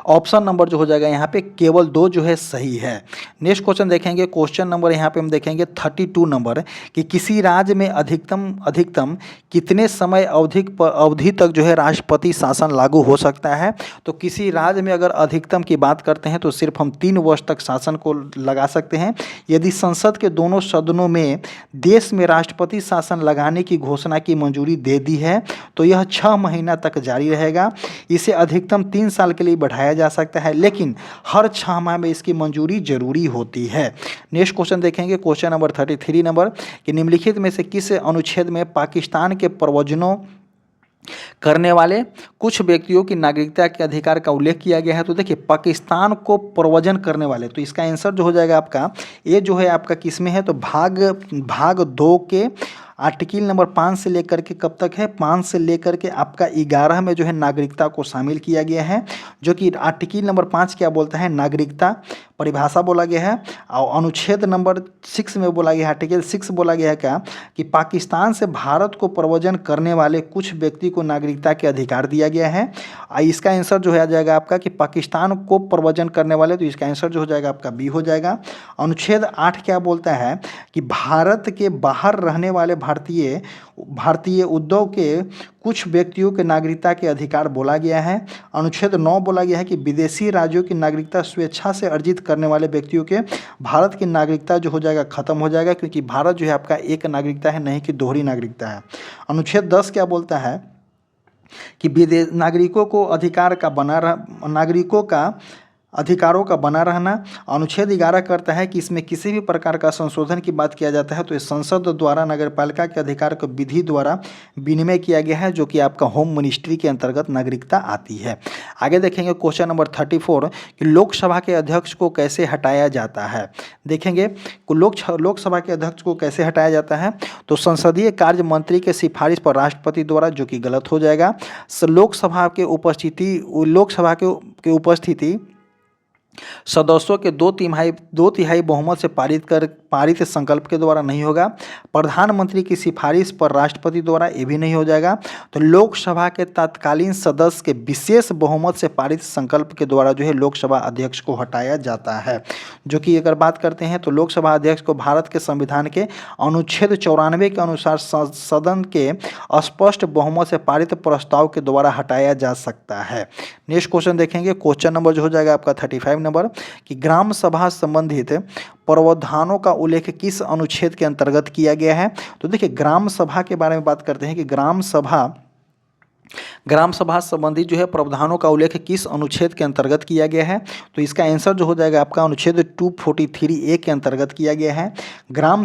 ऑप्शन नंबर जो हो जाएगा यहाँ पे केवल 2 जो है सही है। नेक्स्ट क्वेश्चन देखेंगे, क्वेश्चन नंबर यहाँ पे हम देखेंगे 32 नंबर कि किसी राज्य में अधिकतम कितने समय अवधि तक जो है राष्ट्रपति शासन लागू हो सकता है। तो किसी राज्य में अगर अधिकतम की बात करते हैं तो सिर्फ हम 3 वर्ष तक शासन को लगा सकते हैं। यदि संसद के दोनों सदनों में देश में राष्ट्रपति शासन लगाने की घोषणा की मंजूरी दे दी है तो यह 6 महीना तक जारी रहेगा। इसे अधिकतम 3 साल के लिए बढ़ाया जा सकता है, लेकिन हर 6 माह में इसकी मंजूरी जरूरी होती है। नेक्स्ट क्वेश्चन देखेंगे, क्वेश्चन नंबर 33 नंबर कि निम्नलिखित में से किस अनुच्छेद में पाकिस्तान के प्रवचनों करने वाले कुछ व्यक्तियों की नागरिकता के अधिकार का उल्लेख किया गया है। तो देखिए, पाकिस्तान को प्रवचन करने वाले, तो इसका आंसर जो हो जाएगा आपका, ये जो है आपका किस में है, तो भाग 2 के आर्टिकल नंबर 5 से लेकर के कब तक है, 5 से लेकर के आपका 11 में जो है नागरिकता को शामिल किया गया है। जो कि आर्टिकल नंबर 5 क्या बोलता है, नागरिकता परिभाषा बोला गया है। और अनुच्छेद नंबर 6 में बोला गया है, आर्टिकल 6 बोला गया है क्या, कि पाकिस्तान से भारत को प्रव्रजन करने वाले कुछ व्यक्ति को नागरिकता के अधिकार दिया गया है। इसका आंसर जो है आ जाएगा आपका कि पाकिस्तान को प्रव्रजन करने वाले, तो इसका आंसर जो हो जाएगा आपका बी हो जाएगा। अनुच्छेद 8 क्या बोलता है कि भारत के बाहर रहने वाले भारतीय उद्योग के कुछ व्यक्तियों के नागरिकता के अधिकार बोला गया है। अनुच्छेद 9 बोला गया है कि विदेशी राज्यों की नागरिकता स्वेच्छा से अर्जित करने वाले व्यक्तियों के भारत की नागरिकता जो हो जाएगा खत्म हो जाएगा, क्योंकि भारत जो है आपका एक नागरिकता है, नहीं कि दोहरी नागरिकता है। अनुच्छेद 10 क्या बोलता है कि विदेश नागरिकों का अधिकारों का बना रहना। अनुच्छेद 11 करता है कि इसमें किसी भी प्रकार का संशोधन की बात किया जाता है तो इस संसद द्वारा नगरपालिका के अधिकार को विधि द्वारा विनिमय किया गया है, जो कि आपका होम मिनिस्ट्री के अंतर्गत नागरिकता आती है। आगे देखेंगे क्वेश्चन नंबर 34 कि लोकसभा के अध्यक्ष को कैसे हटाया जाता है। देखेंगे लोकसभा के अध्यक्ष को कैसे हटाया जाता है, तो संसदीय कार्य मंत्री के सिफारिश पर राष्ट्रपति द्वारा, जो कि गलत हो जाएगा। लोकसभा के उपस्थिति सदस्यों के 2/3 बहुमत से पारित संकल्प के द्वारा नहीं होगा। प्रधानमंत्री की सिफारिश पर राष्ट्रपति द्वारा, ये भी नहीं हो जाएगा। तो लोकसभा के तत्कालीन सदस्य के विशेष बहुमत से पारित संकल्प के द्वारा जो है लोकसभा अध्यक्ष को हटाया जाता है। जो कि अगर बात करते हैं तो लोकसभा अध्यक्ष को भारत के संविधान के अनुच्छेद 94 के अनुसार सदन के स्पष्ट बहुमत से पारित प्रस्ताव के द्वारा हटाया जा सकता है। नेक्स्ट क्वेश्चन देखेंगे, क्वेश्चन नंबर जो हो जाएगा आपका 35 नंबर कि ग्राम सभा संबंधित प्रावधानों का उल्लेख किस अनुच्छेद के अंतर्गत किया गया है। तो देखिए, ग्राम सभा के बारे में बात करते हैं कि ग्राम सभा संबंधी जो है प्रावधानों का उल्लेख किस अनुच्छेद के अंतर्गत किया गया है। तो इसका आंसर जो हो जाएगा आपका अनुच्छेद 243A के अंतर्गत किया गया है। ग्राम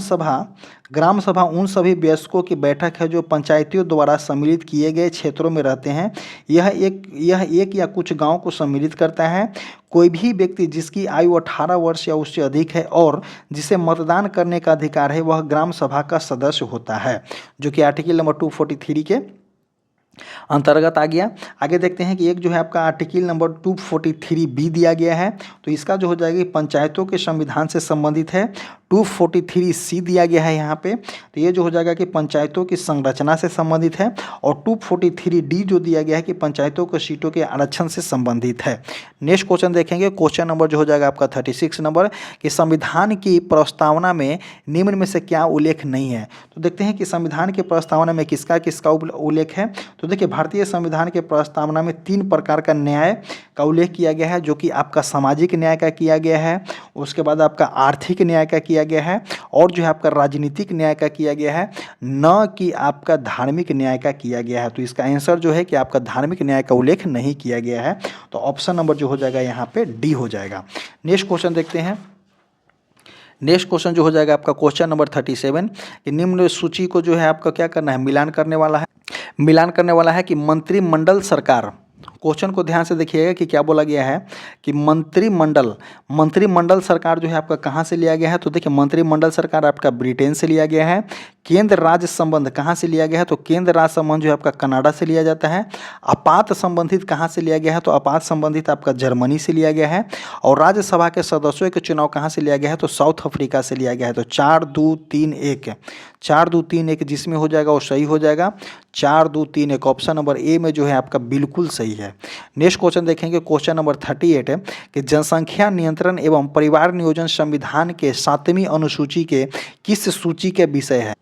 सभा उन सभी वयस्कों की बैठक है जो पंचायतियों द्वारा सम्मिलित किए गए क्षेत्रों में रहते हैं। यह एक या कुछ गांव को सम्मिलित करता है। कोई भी व्यक्ति जिसकी आयु 18 वर्ष या उससे अधिक है और जिसे मतदान करने का अधिकार है, वह ग्राम सभा का सदस्य होता है, जो कि आर्टिकल नंबर 243 के अंतर्गत आ गया। आगे देखते हैं कि एक जो है आपका आर्टिकल नंबर 243B दिया गया है, तो इसका जो हो जाएगा पंचायतों के संविधान से संबंधित है। 243C दिया गया है यहाँ पे, तो ये जो हो जाएगा कि पंचायतों की संरचना से संबंधित है। और 243D जो दिया गया है कि पंचायतों को सीटों के आरक्षण से संबंधित है। नेक्स्ट क्वेश्चन देखेंगे, क्वेश्चन नंबर जो हो जाएगा आपका 36 नंबर कि संविधान की प्रस्तावना में निम्न में से क्या उल्लेख नहीं है। तो देखते हैं कि संविधान की प्रस्तावना में किसका उल्लेख है। तो देखिए, भारतीय संविधान के प्रस्तावना में 3 प्रकार का न्याय का उल्लेख किया गया है, जो कि आपका सामाजिक न्याय का किया गया है, उसके बाद आपका आर्थिक न्याय का किया गया है, और जो है आपका राजनीतिक न्याय का किया गया है, न कि आपका धार्मिक न्याय का किया गया है। तो इसका आंसर जो है कि आपका धार्मिक न्याय का उल्लेख नहीं किया गया है, तो ऑप्शन नंबर जो हो जाएगा यहाँ पे डी हो जाएगा। नेक्स्ट क्वेश्चन देखते हैं। नेक्स्ट क्वेश्चन जो हो जाएगा आपका क्वेश्चन नंबर 37 कि निम्न सूची को जो है आपका क्या करना है, मिलान करने वाला है कि मंत्रिमंडल सरकार। क्वेश्चन को ध्यान से देखिएगा कि क्या बोला गया है कि मंत्रिमंडल सरकार जो है आपका कहाँ से लिया गया है। तो देखिए, मंत्रिमंडल सरकार आपका ब्रिटेन से लिया गया है। केंद्र राज्य संबंध कहाँ से लिया गया है, तो केंद्र राज्य संबंध जो है आपका कनाडा से लिया जाता है। आपात संबंधित कहाँ से लिया गया है, तो आपात संबंधित आपका जर्मनी से लिया गया है। और राज्यसभा के सदस्यों के चुनाव कहाँ से लिया गया है, तो साउथ अफ्रीका से लिया गया है। तो 4-2-3-1 जिसमें हो जाएगा वो सही हो जाएगा। 4-2-3-1 ऑप्शन नंबर ए में जो है आपका बिल्कुल सही है। है। नेक्स्ट क्वेश्चन देखेंगे, क्वेश्चन नंबर 38 है कि जनसंख्या नियंत्रण एवं परिवार नियोजन संविधान के 7वीं अनुसूची के किस सूची के विषय है।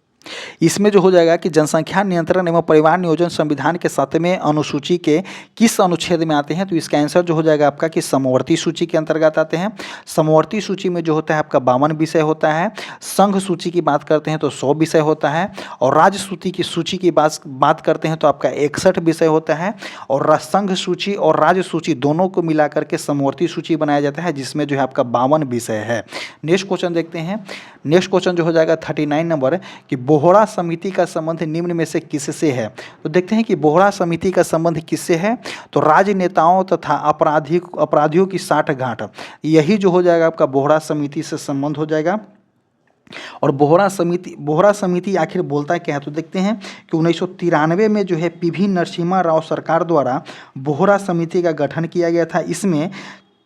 इसमें जो हो जाएगा कि जनसंख्या नियंत्रण एवं परिवार नियोजन संविधान के 7वें अनुसूची के किस अनुच्छेद में आते हैं, तो इसका आंसर जो हो जाएगा आपका कि समवर्ती सूची के अंतर्गत आते हैं। समवर्ती सूची में जो होता है आपका 52 विषय होता है। संघ सूची की बात करते हैं तो 100 विषय होता है, और राज्य सूची की बात करते हैं तो आपका 61 विषय होता है, और संघ सूची और राज्य सूची दोनों को मिलाकर के समवर्ती सूची बनाया जाता है, जिसमें जो है आपका 52 विषय है। नेक्स्ट क्वेश्चन देखते हैं। नेक्स्ट क्वेश्चन जो हो जाएगा 39 नंबर कि बोहरा समिति का संबंध निम्न में से किससे है। तो देखते हैं कि बोहरा समिति का संबंध किससे है, तो राजनेताओं तथा अपराधियों की साठगांठ, यही जो हो जाएगा आपका बोहरा समिति से संबंध हो जाएगा। और बोहरा समिति आखिर बोलता क्या है, तो देखते हैं कि 1993 में जो है पीवी नरसिम्हा राव सरकार द्वारा बोहरा समिति का गठन किया गया था। इसमें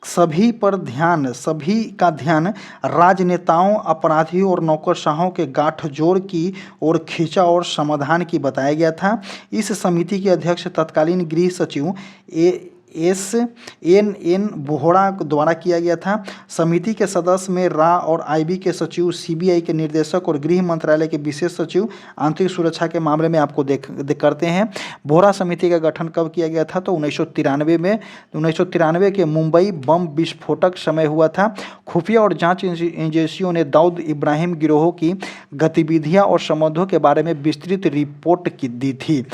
सभी का ध्यान राजनेताओं, अपराधियों और नौकरशाहों के गाठजोड़ की ओर खींचा और समाधान की बताया गया था। इस समिति के अध्यक्ष तत्कालीन गृह सचिव SNN बोहरा द्वारा किया गया था। समिति के सदस्य में रा और IB के सचिव, CBI के निर्देशक और गृह मंत्रालय के विशेष सचिव आंतरिक सुरक्षा के मामले में आपको करते हैं। बोहरा समिति का गठन कब किया गया था, तो 1993 में। 1993 के मुंबई बम विस्फोटक समय हुआ था। खुफिया और जांच एजेंसियों ने दाऊद इब्राहिम गिरोह की गतिविधियां और संबंधों के बारे में विस्तृत रिपोर्ट दी थी।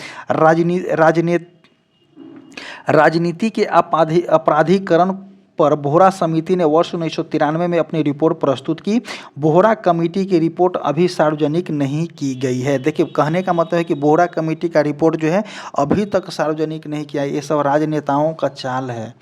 राजनीति के अपराधीकरण पर बोहरा समिति ने वर्ष 1993 में अपनी रिपोर्ट प्रस्तुत की। बोहरा कमेटी की रिपोर्ट अभी सार्वजनिक नहीं की गई है। देखिए, कहने का मतलब है कि बोहरा कमेटी का रिपोर्ट जो है अभी तक सार्वजनिक नहीं किया है। ये सब राजनेताओं का चाल है,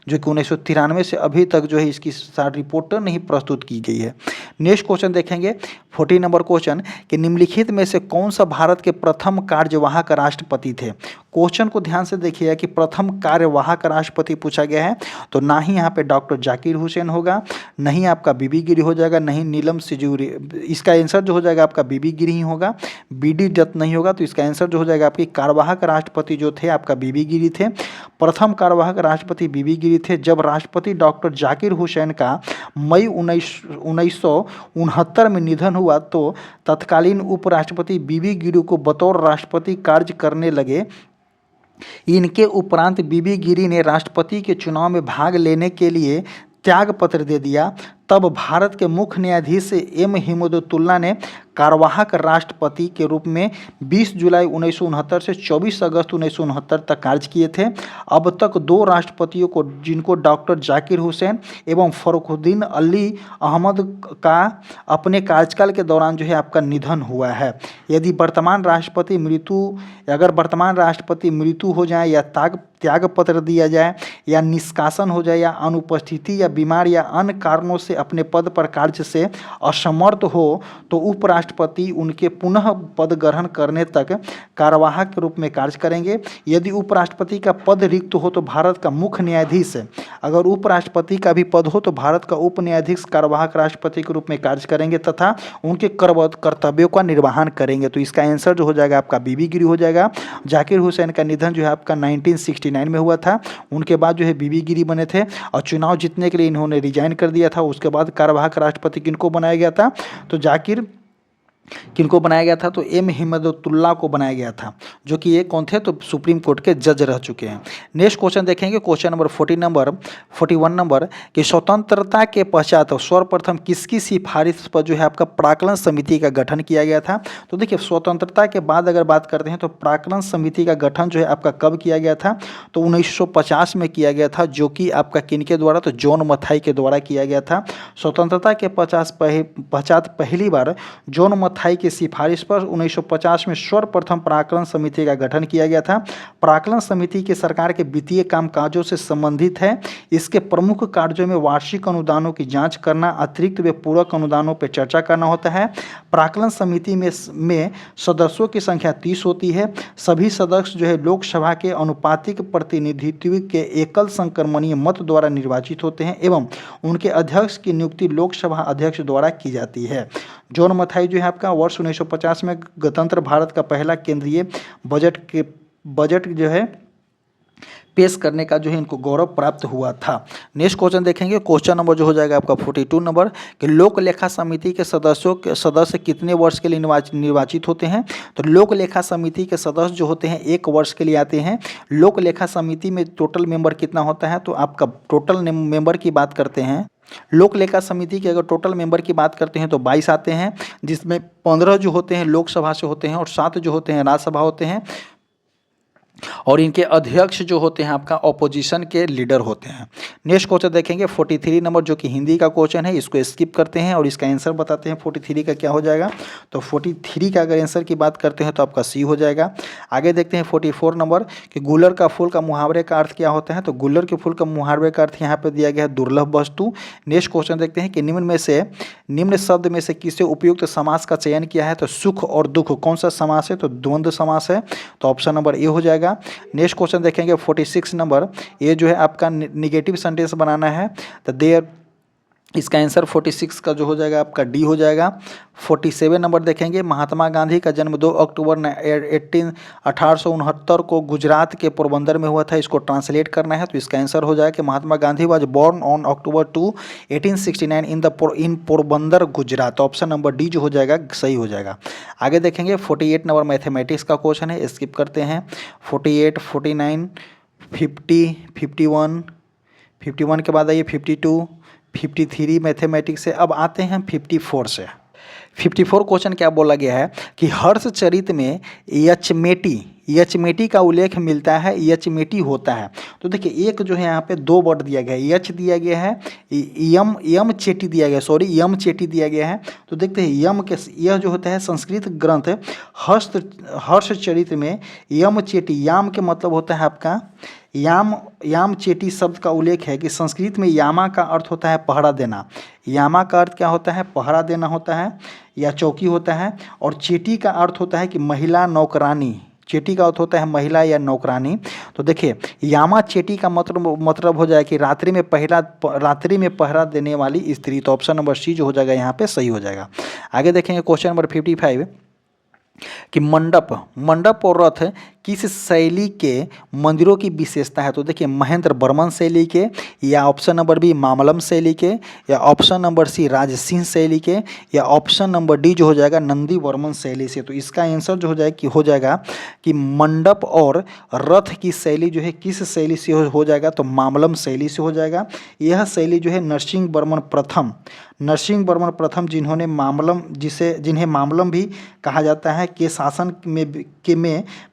जो कि 1993 से अभी तक जो है इसकी रिपोर्ट नहीं प्रस्तुत की गई है। नेक्स्ट क्वेश्चन देखेंगे, 40 नंबर क्वेश्चन कि निम्नलिखित में से कौन सा भारत के प्रथम कार्यवाहक राष्ट्रपति थे। क्वेश्चन को ध्यान से देखिएगा कि प्रथम कार्यवाहक राष्ट्रपति पूछा गया है, तो ना ही यहाँ पे डॉक्टर जाकिर हुसैन होगा, नहीं आपका बीबी गिरी हो जाएगा, नहीं नीलम सिजूरी। इसका आंसर जो हो जाएगा आपका बीबी गिरी ही होगा। BD दत्त नहीं होगा, तो इसका आंसर जो हो जाएगा आपकी कार्यवाहक राष्ट्रपति जो थे आपका बीबी गिरी थे। प्रथम कार्यवाहक राष्ट्रपति बीबी गिरी थे। जब राष्ट्रपति डॉक्टर जाकिर हुसैन का मई 1969 में निधन हुआ, तो तत्कालीन उपराष्ट्रपति बीबी गिरी को बतौर राष्ट्रपति कार्य करने लगे। इनके उपरांत बीबी गिरी ने राष्ट्रपति के चुनाव में भाग लेने के लिए त्याग पत्र दे दिया। तब भारत के मुख्य न्यायाधीश M हिमोदुल्ला ने कार्यवाहक राष्ट्रपति के रूप में 20 जुलाई 1969 से 24 अगस्त 1969 तक कार्य किए थे। अब तक 2 राष्ट्रपतियों को, जिनको डॉक्टर जाकिर हुसैन एवं फरुखुद्दीन अली अहमद का अपने कार्यकाल के दौरान जो है आपका निधन हुआ है। यदि वर्तमान राष्ट्रपति मृत्यु हो जाए या त्याग पत्र दिया जाए या निष्कासन हो जाए या अनुपस्थिति या बीमार या अन्य कारणों से अपने पद पर कार्य से असमर्थ हो, तो उपराष्ट्रपति उनके पुनः पद ग्रहण करने तक कार्यवाहक के रूप में कार्य करेंगे। यदि उपराष्ट्रपति का पद रिक्त हो तो भारत का मुख्य न्यायाधीश, अगर उपराष्ट्रपति का भी पद हो तो भारत का उप न्यायाधीश कार्यवाहक राष्ट्रपति के रूप में कार्य करेंगे तथा उनके कर्तव्यों का निर्वहन करेंगे। तो इसका आंसर जो हो जाएगा आपका बीबी गिरी हो जाएगा। जाकिर हुसैन का निधन जो है आपका 1969 में हुआ था। उनके बाद जो है बीबी गिरी बने थे और चुनाव जीतने के लिए इन्होंने रिजाइन कर दिया था। उसके बाद कार्यवाहक राष्ट्रपति किनको बनाया गया था, तो जाकिर किनको बनाया गया था, तो M हिमोदुल्ला को बनाया गया था, जो कि ये कौन थे, तो सुप्रीम कोर्ट के जज रह चुके हैं। नेक्स्ट क्वेश्चन देखेंगे, क्वेश्चन नंबर 41 नंबर कि स्वतंत्रता के पश्चात सर्वप्रथम किसकी सिफारिश पर जो है आपका प्राक्कलन समिति का गठन किया गया था। तो देखिए, स्वतंत्रता के बाद अगर बात करते हैं तो प्राक्कलन समिति का गठन जो है आपका कब किया गया था, तो 1950 में किया गया था, जो कि आपका किनके द्वारा, तो जॉन मथाई के द्वारा किया गया था। स्वतंत्रता के पश्चात पहली बार जॉन मथाई की सिफारिश पर 1950 में सर्वप्रथम प्राक्कलन समिति का गठन किया गया था। प्राक्कलन समिति के सरकार के वित्तीय कामकाजों से संबंधित है। इसके प्रमुख कार्यों में वार्षिक अनुदानों की जांच करना, अतिरिक्त व पूरक अनुदानों पर चर्चा करना होता है। प्राक्कलन समिति में सदस्यों की संख्या 30 होती है। सभी सदस्य जो है लोकसभा के अनुपातिक प्रतिनिधित्व के एकल संक्रमणीय मत द्वारा निर्वाचित होते हैं एवं उनके अध्यक्ष की नियुक्ति लोकसभा अध्यक्ष द्वारा की जाती है। जॉन मथाई जो है आपका वर्ष 1950 में गणतंत्र भारत का पहला केंद्रीय बजट जो है पेश करने का जो है इनको गौरव प्राप्त हुआ था। नेक्स्ट क्वेश्चन देखेंगे, क्वेश्चन नंबर जो हो जाएगा आपका 42 नंबर कि लोक लेखा समिति के सदस्य कितने वर्ष के लिए निर्वाचित होते हैं। तो लोक लेखा समिति के सदस्य जो होते हैं 1 वर्ष के लिए आते हैं। लोक लेखा समिति में टोटल मेंबर कितना होता है, तो आपका टोटल मेंबर की बात करते हैं, लोक लेखा समिति के अगर टोटल मेंबर की बात करते हैं तो 22 आते हैं, जिसमें 15 जो होते हैं लोकसभा से होते हैं और 7 जो होते हैं राज्यसभा होते हैं, और इनके अध्यक्ष जो होते हैं आपका ऑपोजिशन के लीडर होते हैं। नेक्स्ट क्वेश्चन देखेंगे 43 नंबर, जो कि हिंदी का क्वेश्चन है, इसको स्किप करते हैं और इसका आंसर बताते हैं 43 का क्या हो जाएगा। तो 43 का अगर आंसर की बात करते हैं तो आपका सी हो जाएगा। आगे देखते हैं 44 नंबर कि गुल्लर का फूल का मुहावरे का अर्थ क्या होता है। तो गुल्लर के फूल का मुहावरे का अर्थ यहाँ पर दिया गया है दुर्लभ वस्तु। नेक्स्ट क्वेश्चन देखते हैं कि निम्न शब्द में से किसे उपयुक्त समास का चयन किया है। तो सुख और दुख कौन सा समास है, तो द्वंद्व समास है, तो ऑप्शन नंबर ए हो जाएगा। नेक्स्ट क्वेश्चन देखेंगे 46 नंबर, ये जो है आपका निगेटिव सेंटेंस बनाना है। तो देयर, इसका आंसर 46 का जो हो जाएगा आपका डी हो जाएगा। 47 नंबर देखेंगे, महात्मा गांधी का जन्म 2 अक्टूबर 1869 को गुजरात के पोरबंदर में हुआ था। इसको ट्रांसलेट करना है, तो इसका आंसर हो जाएगा कि Mahatma Gandhi was born on October 2 1869 in Porbandar Gujarat. Option number D जो हो जाएगा सही हो जाएगा। आगे देखेंगे 48 नंबर मैथमेटिक्स का क्वेश्चन है, स्किप करते हैं। 48, 49, 50, 51 के बाद आइए 52, 53 मैथमेटिक्स से। अब आते हैं 54 से। 54 क्वेश्चन क्या बोला गया है कि हर्षचरित में यचमेटी का उल्लेख मिलता है, यचमेटी होता है। तो देखिए एक जो है यहाँ पे 2 वर्ड दिया गया है, यच दिया गया है, यम चेटी दिया गया, यम चेटी दिया गया है। तो देखते हैं यम के, यह जो होता है संस्कृत ग्रंथ हर्षचरित में यम चेटी, याम के मतलब होता है आपका याम चेटी शब्द का उल्लेख है कि संस्कृत में यामा का अर्थ होता है पहरा देना। यामा का अर्थ क्या होता है, पहरा देना होता है या चौकी होता है। और चेटी का अर्थ होता है कि महिला नौकरानी, चेटी का अर्थ होता है महिला या नौकरानी। तो देखिए यामा चेटी का मतलब हो जाए कि रात्रि में पहरा देने वाली स्त्री। तो ऑप्शन नंबर सी जो हो जाएगा यहाँ पे सही हो जाएगा। आगे देखेंगे क्वेश्चन नंबर 55 कि मंडप और रथ किस शैली के मंदिरों की विशेषता है। तो देखिए महेंद्र वर्मन शैली के, या ऑप्शन नंबर बी मामलम शैली के, या ऑप्शन नंबर सी राजसिंह शैली के, या ऑप्शन नंबर डी जो हो जाएगा नंदी वर्मन शैली से। तो इसका आंसर जो हो जाएगा कि मंडप और रथ की शैली जो है किस शैली से हो जाएगा, तो मामलम शैली से हो जाएगा। यह शैली जो है नरसिंह वर्मन प्रथम जिन्हें मामलम भी कहा जाता है के शासन में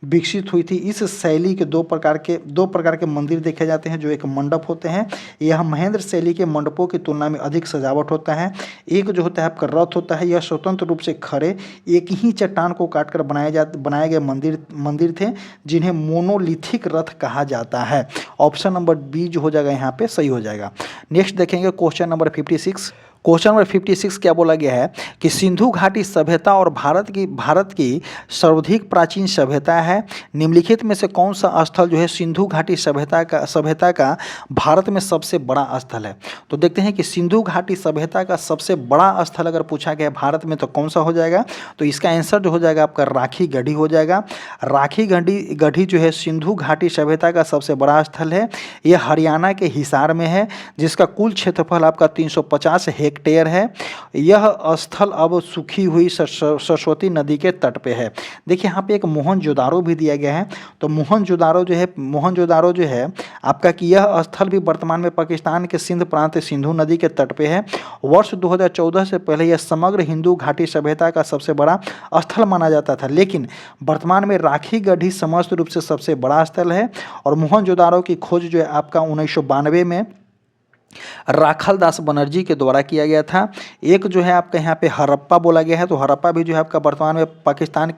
विकसित हुई थी। इस शैली के दो प्रकार के मंदिर देखे जाते हैं, जो एक मंडप होते हैं। यह महेंद्र शैली के मंडपों की तुलना में अधिक सजावट होता है। एक जो होता है आपका रथ होता है, यह स्वतंत्र रूप से खड़े एक ही चट्टान को काटकर बनाए गए मंदिर थे, जिन्हें मोनोलिथिक रथ कहा जाता है। ऑप्शन नंबर बी जो हो जाएगा यहाँ पे सही हो जाएगा। नेक्स्ट देखेंगे क्वेश्चन नंबर 56। क्वेश्चन नंबर 56 क्या बोला गया है कि सिंधु घाटी सभ्यता और भारत की सर्वाधिक प्राचीन सभ्यता है। निम्नलिखित में से कौन सा स्थल जो है सिंधु घाटी सभ्यता का भारत में सबसे बड़ा स्थल है। तो देखते हैं कि सिंधु घाटी सभ्यता का सबसे बड़ा स्थल अगर पूछा गया भारत में तो कौन सा हो जाएगा। तो इसका आंसर जो हो जाएगा आपका राखी गढ़ी हो जाएगा। राखी गढ़ी जो है सिंधु घाटी सभ्यता का सबसे बड़ा स्थल है। यह हरियाणा के हिसार में है, जिसका कुल क्षेत्रफल आपका 350 हेक्टेयर है। यह स्थल अब सूखी हुई सरस्वती नदी के तट पे है। देखिए यहाँ पे एक मोहनजोदारो भी दिया गया है। तो मोहनजोदारो जो है आपका कि यह स्थल भी वर्तमान में पाकिस्तान के सिंध प्रांत सिंधु नदी के तट पे है। वर्ष 2014 से पहले यह समग्र हिंदू घाटी सभ्यता का सबसे बड़ा स्थल माना जाता था, लेकिन वर्तमान में राखी गढ़ी समस्त रूप से सबसे बड़ा स्थल है। और मोहनजोदारो की खोज जो है आपका 1992 में राखल दास बनर्जी के द्वारा किया गया था। एक जो है आपका यहाँ पे हड़प्पा बोला गया है। तो हड़प्पा भी जो है आपका वर्तमान में पाकिस्तान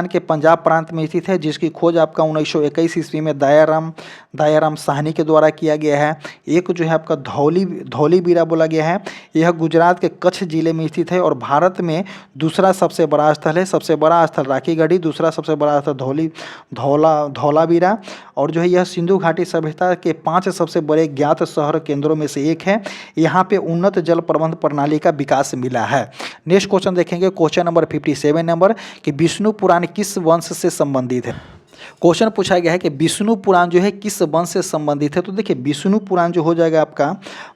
के पंजाब प्रांत में स्थित है, जिसकी खोज आपका 1921 ईस्वी में दयाराम साहनी के द्वारा किया गया है। एक जो है आपका धौलीबीरा बोला गया है। यह गुजरात के कच्छ जिले में स्थित है और भारत में दूसरा सबसे बड़ा स्थल है। सबसे बड़ा स्थल राखी गढ़ी, दूसरा सबसे बड़ा स्थल धौलाबीरा। और जो है यह सिंधु घाटी सभ्यता के 5 सबसे बड़े ज्ञात शहर केंद्रों में से एक है। यहाँ पे उन्नत जल प्रबंध प्रणाली का विकास मिला है। नेक्स्ट क्वेश्चन देखेंगे क्वेश्चन नंबर 57 नंबर कि विष्णु पुराण किस वंश से संबंधित है। क्वेश्चन पूछा गया है कि विष्णु पुराण जो है किस वंश से संबंधित है। तो देखिए विष्णु पुराण जो हो जाएगा आपका,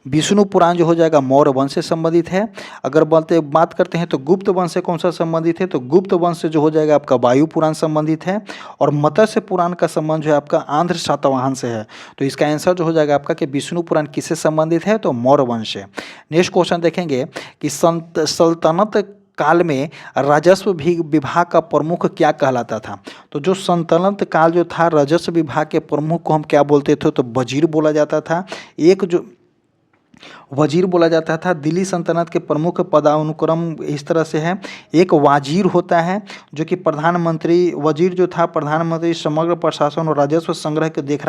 विष्णु पुराण जो हो जाएगा मौर्य वंश से संबंधित है। अगर बात करते हैं तो गुप्त वंश से कौन सा संबंधित है, तो गुप्त वंश से जो हो जाएगा आपका वायु पुराण संबंधित है। और मत्स्य पुराण का संबंध जो है आपका आंध्र सातवाहन से है। तो इसका आंसर जो हो जाएगा आपका कि विष्णु पुराण किससे संबंधित है, तो मौर्य वंश से। नेक्स्ट क्वेश्चन देखेंगे कि सल्तनत काल में राजस्व विभाग का प्रमुख क्या कहलाता था। तो जो सल्तनत काल जो था, राजस्व विभाग के प्रमुख को हम क्या बोलते थे, तो वजीर बोला जाता था। एक जो वजीर बोला जाता था। दिल्ली सल्तनत के प्रमुख पदानुक्रम इस तरह से है, एक वाजीर होता है जो कि प्रधानमंत्री, वजीर जो था प्रधानमंत्री समग्र प्रशासन और राजस्व संग्रह के देख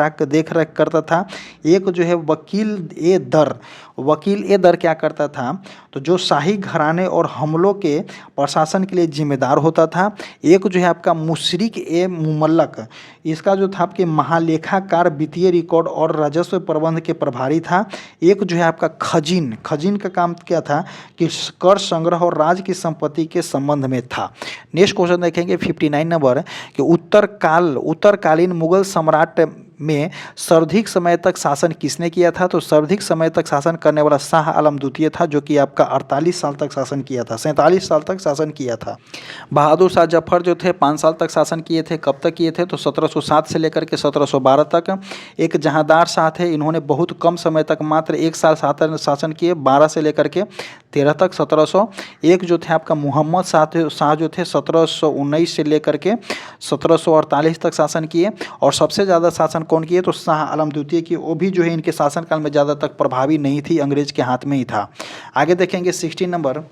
रेख करता था। एक जो है वकील ए दर क्या करता था, तो जो शाही घराने और हमलों के प्रशासन के लिए जिम्मेदार होता था। एक जो है आपका मुशरिक ए मुमल्लक, इसका जो था आपके महालेखाकार वित्तीय रिकॉर्ड और राजस्व प्रबंध के प्रभारी था। एक जो है आपका खजीन का काम क्या था कि कर संग्रह और राज्य की संपत्ति के संबंध में था। नेक्स्ट क्वेश्चन देखेंगे 59 नंबर कि उत्तरकालीन मुगल सम्राट में सर्वाधिक समय तक शासन किसने किया था। तो सर्वाधिक समय तक शासन करने वाला शाह आलम द्वितीय था, जो कि आपका 48 साल तक शासन किया था, 47 साल तक शासन किया था। बहादुर शाह जफर जो थे 5 साल तक शासन किए थे। कब तक किए थे, तो 1707 से लेकर के 1712 तक। एक जहांदार शाह थे, इन्होंने बहुत कम समय तक मात्र 1 साल शासन किए, 12 से लेकर के 13 तक 1701 जो थे आपका मोहम्मद शाह जो थे 1719 से लेकर के 1748 तक शासन किए। और सबसे ज़्यादा शासन कौन किए, तो शाह आलम द्वितीय की। वो भी जो है इनके शासनकाल में ज़्यादा तक प्रभावी नहीं थी, अंग्रेज के हाथ में ही था। आगे देखेंगे 60 नंबर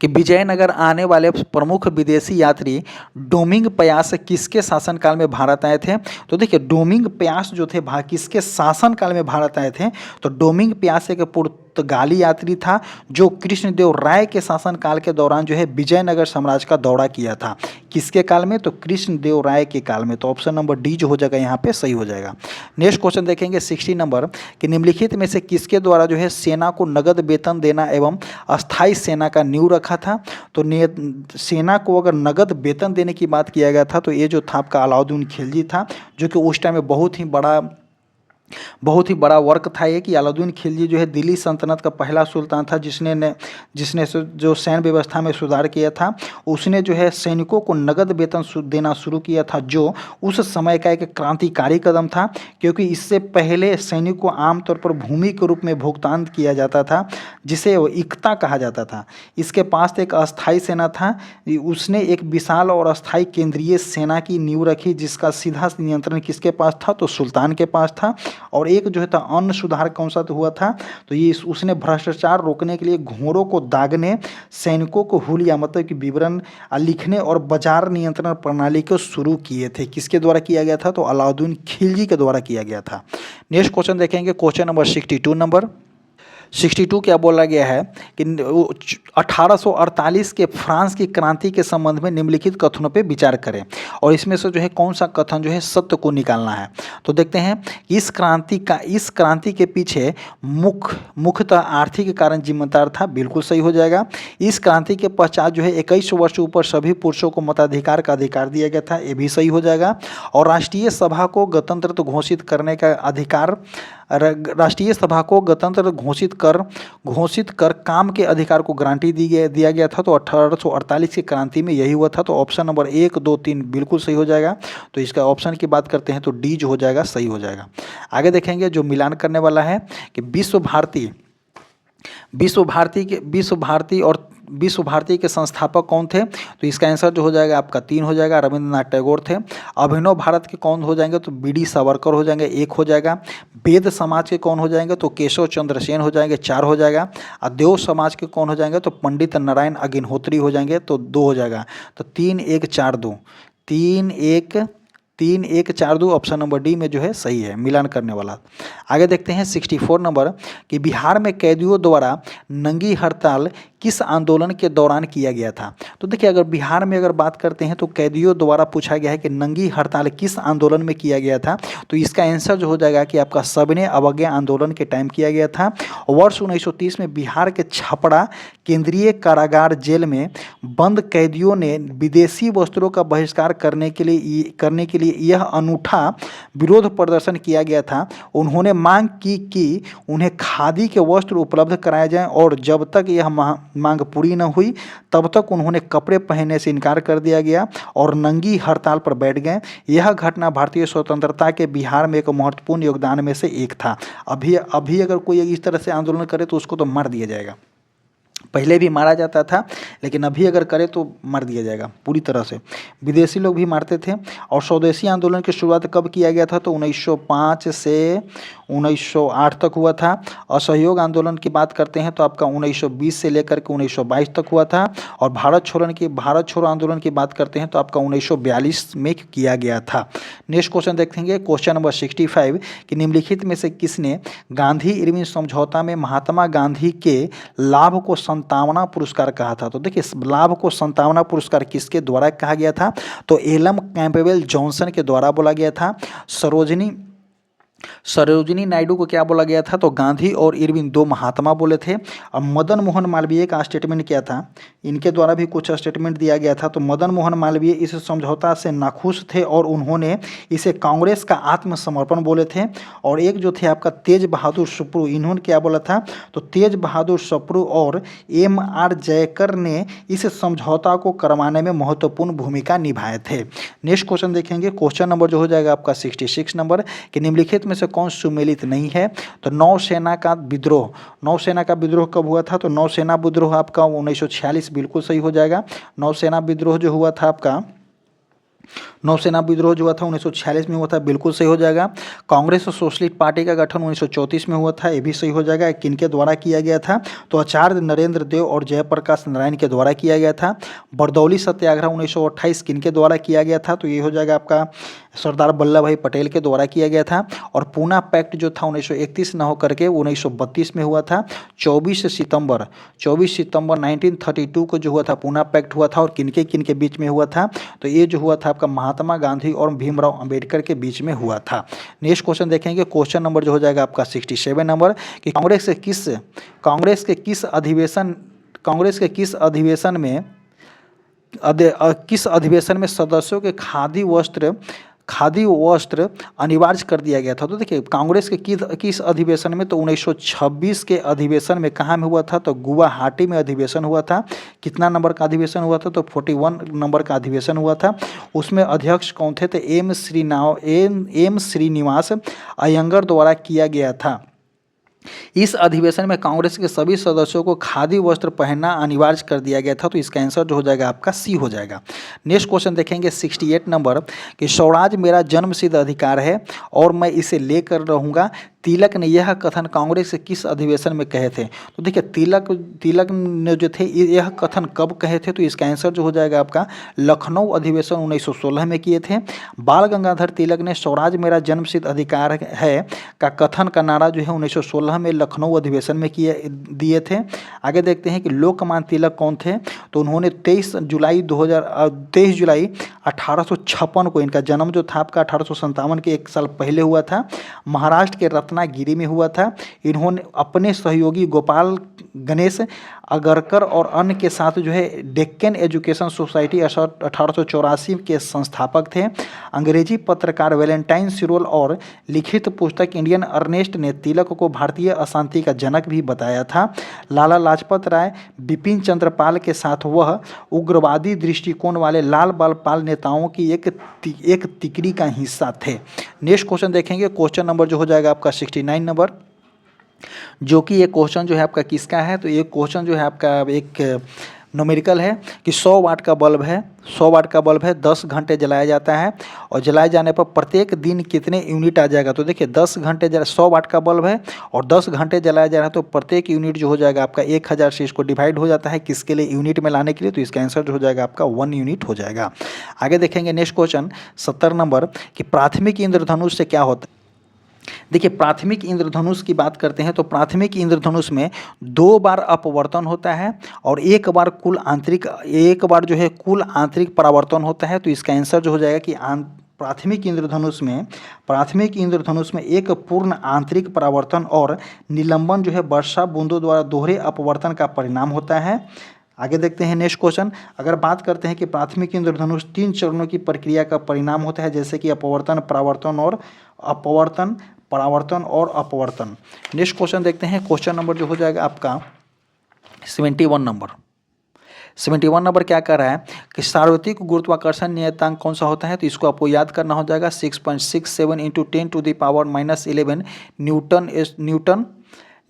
कि विजयनगर आने वाले प्रमुख विदेशी यात्री डोमिंग प्यास किसके शासनकाल में भारत आए थे। तो देखिए डोमिंग प्यास जो थे किसके शासनकाल में भारत आए थे, तो डोमिंग प्यास एक पुर्तगाली यात्री था जो कृष्णदेव राय के शासनकाल के दौरान जो है विजयनगर साम्राज्य का दौरा किया था। किसके काल में, तो कृष्णदेव राय के काल में। तो ऑप्शन नंबर डी जो हो जाएगा यहाँ पे सही हो जाएगा। नेक्स्ट क्वेश्चन देखेंगे 60 नंबर कि निम्नलिखित में से किसके द्वारा जो है सेना को नगद वेतन देना एवं अस्थायी सेना का नींव रखा था। तो सेना को अगर नगद वेतन देने की बात किया गया था, तो ये जो था आपका अलाउद्दीन खिलजी था, जो कि उस टाइम में बहुत ही बड़ा वर्क था ये कि अलाउद्दीन खिलजी जो है दिल्ली सल्तनत का पहला सुल्तान था जिसने जो सैन्य व्यवस्था में सुधार किया था। उसने जो है सैनिकों को नगद वेतन देना शुरू किया था, जो उस समय का एक क्रांतिकारी कदम था, क्योंकि इससे पहले सैनिक को आमतौर पर भूमि के रूप में भुगतान किया जाता था, जिसे इक्ता कहा जाता था। इसके पास एक अस्थायी सेना था, उसने एक विशाल और अस्थायी केंद्रीय सेना की नींव रखी, जिसका सीधा नियंत्रण किसके पास था, तो सुल्तान के पास था। और एक जो है था अन्न सुधार कौन सा तो हुआ था, तो ये उसने भ्रष्टाचार रोकने के लिए घोड़ों को दागने, सैनिकों को हुलिया मतलब कि विवरण लिखने और बाजार नियंत्रण प्रणाली को शुरू किए थे। किसके द्वारा किया गया था, तो अलाउद्दीन खिलजी के द्वारा किया गया था। नेक्स्ट क्वेश्चन देखेंगे, क्वेश्चन नंबर 62 नंबर 62 क्या बोला गया है कि 1848 के फ्रांस की क्रांति के संबंध में निम्नलिखित कथनों पे विचार करें, और इसमें से जो है कौन सा कथन जो है सत्य को निकालना है। तो देखते हैं इस क्रांति के पीछे मुख्यतः आर्थिक कारण जिम्मेदार था, बिल्कुल सही हो जाएगा। इस क्रांति के पश्चात जो है 21 वर्ष ऊपर सभी पुरुषों को मताधिकार का अधिकार दिया गया था, ये भी सही हो जाएगा। और राष्ट्रीय सभा को गणतंत्र घोषित करने का अधिकार, राष्ट्रीय सभा को गणतंत्र घोषित कर काम के अधिकार को गारंटी दिया गया था। तो 1848 की क्रांति में यही हुआ था। तो ऑप्शन नंबर 1, 2, 3 बिल्कुल सही हो जाएगा। तो इसका ऑप्शन की बात करते हैं तो डी जो हो जाएगा सही हो जाएगा। आगे देखेंगे जो मिलान करने वाला है कि विश्व भारती के संस्थापक कौन थे। तो इसका आंसर जो हो जाएगा आपका 3 हो जाएगा, रविंद्रनाथ टैगोर थे। अभिनव भारत के कौन हो जाएंगे, तो बी डी सावरकर हो जाएंगे, 1 हो जाएगा। वेद समाज के कौन हो जाएंगे, तो केशव चंद्र सेन हो जाएंगे, 4 हो जाएगा। देव समाज के कौन हो जाएंगे, तो पंडित नारायण अग्निहोत्री हो जाएंगे, तो 2 हो जाएगा। तो 3, 1, 4, 2, 3, 1, 3 1 4 2 ऑप्शन नंबर डी में जो है सही है मिलान करने वाला। आगे देखते हैं 64 नंबर कि बिहार में कैदियों द्वारा नंगी हड़ताल किस आंदोलन के दौरान किया गया था। तो देखिए अगर बिहार में अगर बात करते हैं तो कैदियों द्वारा पूछा गया है कि नंगी हड़ताल किस आंदोलन में किया गया था, तो इसका आंसर जो हो जाएगा कि आपका सविनय अवज्ञा आंदोलन के टाइम किया गया था। वर्ष 1930 में बिहार के छपरा केंद्रीय कारागार जेल में बंद कैदियों ने विदेशी वस्त्रों का बहिष्कार करने के लिए यह अनूठा विरोध प्रदर्शन किया गया था। उन्होंने मांग की कि उन्हें खादी के वस्त्र उपलब्ध कराए जाएं और जब तक यह मांग पूरी न हुई तब तक उन्होंने कपड़े पहनने से इनकार कर दिया गया और नंगी हड़ताल पर बैठ गए। यह घटना भारतीय स्वतंत्रता के बिहार में एक महत्वपूर्ण योगदान में से एक था। अभी अगर कोई इस तरह से आंदोलन करे तो उसको तो मार दिया जाएगा। पहले भी मारा जाता था लेकिन अभी अगर करे तो मार दिया जाएगा पूरी तरह से। विदेशी लोग भी मारते थे। और स्वदेशी आंदोलन की शुरुआत कब किया गया था, तो 1905 से 1908 तक हुआ था। असहयोग आंदोलन की बात करते हैं तो आपका 1920 से लेकर के 1922 तक हुआ था। और भारत छोड़ो आंदोलन की बात करते हैं तो आपका 1942 में किया गया था। नेक्स्ट क्वेश्चन देखेंगे, क्वेश्चन नंबर 65 कि निम्नलिखित में से किसने गांधी इरविन समझौता में महात्मा गांधी के लाभ को संतावना पुरस्कार कहा था। तो देखिए लाभ को संतावना पुरस्कार किसके द्वारा कहा गया था, तो एलम कैंपबेल जॉनसन के द्वारा बोला गया था। सरोजिनी नायडू को क्या बोला गया था, तो गांधी और इरविन दो महात्मा बोले थे। अब मदन मोहन मालवीय का स्टेटमेंट क्या था, इनके द्वारा भी कुछ स्टेटमेंट दिया गया था। तो मदन मोहन मालवीय इस समझौता से नाखुश थे और उन्होंने इसे कांग्रेस का आत्मसमर्पण बोले थे। और एक जो थे आपका तेज बहादुर सप्रू, इन्होंने क्या बोला था, तो तेज बहादुर सप्रू और MR जयकर ने इस समझौता को करवाने में महत्वपूर्ण भूमिका निभाए थे। नेक्स्ट क्वेश्चन देखेंगे, क्वेश्चन नंबर जो हो जाएगा आपका 66 नंबर कि निम्नलिखित में से कौन सुमेलित नहीं है, तो नौसेना का विद्रोह कब हुआ था, तो नौसेना विद्रोह आपका 1946 बिल्कुल सही हो जाएगा। नौसेना विद्रोह जो हुआ था आपका 1946 में हुआ था, बिल्कुल सही हो जाएगा। कांग्रेस और सोशलिस्ट पार्टी का गठन 1934 में हुआ था, ये भी सही हो जाएगा। किनके द्वारा किया गया था, तो आचार्य नरेंद्र देव और जयप्रकाश नारायण के द्वारा किया गया था। बरदौली सत्याग्रह 1928 किनके द्वारा किया गया था, तो ये हो जाएगा आपका सरदार वल्लभ भाई पटेल के द्वारा किया गया था। और पूना पैक्ट जो था 1931 न होकर के 1932 में हुआ था। 24 सितंबर 1932 को जो हुआ था पूना पैक्ट हुआ था। और किनके बीच में हुआ था, तो ये जो हुआ था आपका महात्मा गांधी और भीमराव अंबेडकर के बीच में हुआ था। नेक्स्ट क्वेश्चन देखेंगे, क्वेश्चन नंबर जो हो जाएगा आपका 67 नंबर कि कांग्रेस के किस अधिवेशन में सदस्यों के खादी वस्त्र अनिवार्य कर दिया गया था। तो देखिए कांग्रेस के किस अधिवेशन में, तो 1926 के अधिवेशन में कहाँ में हुआ था, तो गुवाहाटी में अधिवेशन हुआ था। कितना नंबर का अधिवेशन हुआ था, तो 41 नंबर का अधिवेशन हुआ था। उसमें अध्यक्ष कौन थे, तो एम श्रीनिवास अयंगर द्वारा किया गया था। इस अधिवेशन में कांग्रेस के सभी सदस्यों को खादी वस्त्र पहनना अनिवार्य कर दिया गया था। तो इसका आंसर जो हो जाएगा आपका सी हो जाएगा। नेक्स्ट क्वेश्चन देखेंगे 68 नंबर कि स्वराज मेरा जन्मसिद्ध अधिकार है और मैं इसे लेकर रहूँगा। तिलक ने यह कथन कांग्रेस के किस अधिवेशन में कहे थे। तो देखिए तिलक ने जो थे यह कथन कब कहे थे, तो इसका आंसर जो हो जाएगा आपका लखनऊ अधिवेशन 1916 में किए थे। बाल गंगाधर तिलक ने स्वराज मेरा जन्मसिद्ध अधिकार है का कथन का नारा जो है 1916 में लखनऊ अधिवेशन में दिए थे। आगे देखते हैं कि लोकमान्य तिलक कौन थे, तो उन्होंने 23 जुलाई 1856 को, इनका जन्म जो था आपका 1857 के एक साल पहले हुआ था, महाराष्ट्र के रत्नागिरी में हुआ था। इन्होंने अपने सहयोगी गोपाल गणेश अगरकर और अन्य के साथ जो है डेक्कन एजुकेशन सोसाइटी 1884 के संस्थापक थे। अंग्रेजी पत्रकार वैलेंटाइन सिरोल और लिखित पुस्तक इंडियन अर्नेस्ट ने तिलक को भारतीय अशांति का जनक भी बताया था। लाला लाजपत राय बिपिन चंद्र पाल के साथ वह उग्रवादी दृष्टिकोण वाले लाल बाल पाल नेताओं की एक तिकड़ी का हिस्सा थे। नेक्स्ट क्वेश्चन देखेंगे, क्वेश्चन नंबर जो हो जाएगा आपका 69 नंबर, जो कि ये क्वेश्चन जो है आपका किसका है, तो ये क्वेश्चन जो है आपका एक न्यूमेरिकल है कि 100 वाट का बल्ब है, 100 वाट का बल्ब है, 10 घंटे जलाया जाता है और जलाए जाने पर प्रत्येक दिन कितने यूनिट आ जाएगा। तो देखिए 10 घंटे 100 वाट का बल्ब है और 10 घंटे जलाया जा रहा है, तो प्रत्येक यूनिट जो हो जाएगा आपका 1000 से इसको डिवाइड हो जाता है किसके लिए, यूनिट में लाने के लिए, तो इसका आंसर जो हो जाएगा आपका 1 यूनिट हो जाएगा। आगे देखेंगे नेक्स्ट क्वेश्चन 70 नंबर कि प्राथमिक इंद्रधनुष से क्या होता है। देखिए प्राथमिक इंद्रधनुष की बात करते हैं तो प्राथमिक इंद्रधनुष में 2 बार अपवर्तन होता है और एक बार जो है कुल आंतरिक परावर्तन होता है। तो इसका आंसर जो हो जाएगा कि प्राथमिक इंद्रधनुष में एक पूर्ण आंतरिक परावर्तन और निलंबन जो है वर्षा बूंदों द्वारा दोहरे अपवर्तन का परिणाम होता है। आगे देखते हैं नेक्स्ट क्वेश्चन। अगर बात करते हैं कि प्राथमिक इंद्रधनुष 3 चरणों की प्रक्रिया का परिणाम होता है, जैसे कि अपवर्तन, परावर्तन और अपवर्तन। नेक्स्ट क्वेश्चन देखते हैं। क्वेश्चन नंबर जो हो जाएगा आपका 71 नंबर क्या कर रहा है कि सार्वत्रिक गुरुत्वाकर्षण नियतांक कौन सा होता है। तो इसको आपको याद करना हो जाएगा 6.67 × 10⁻11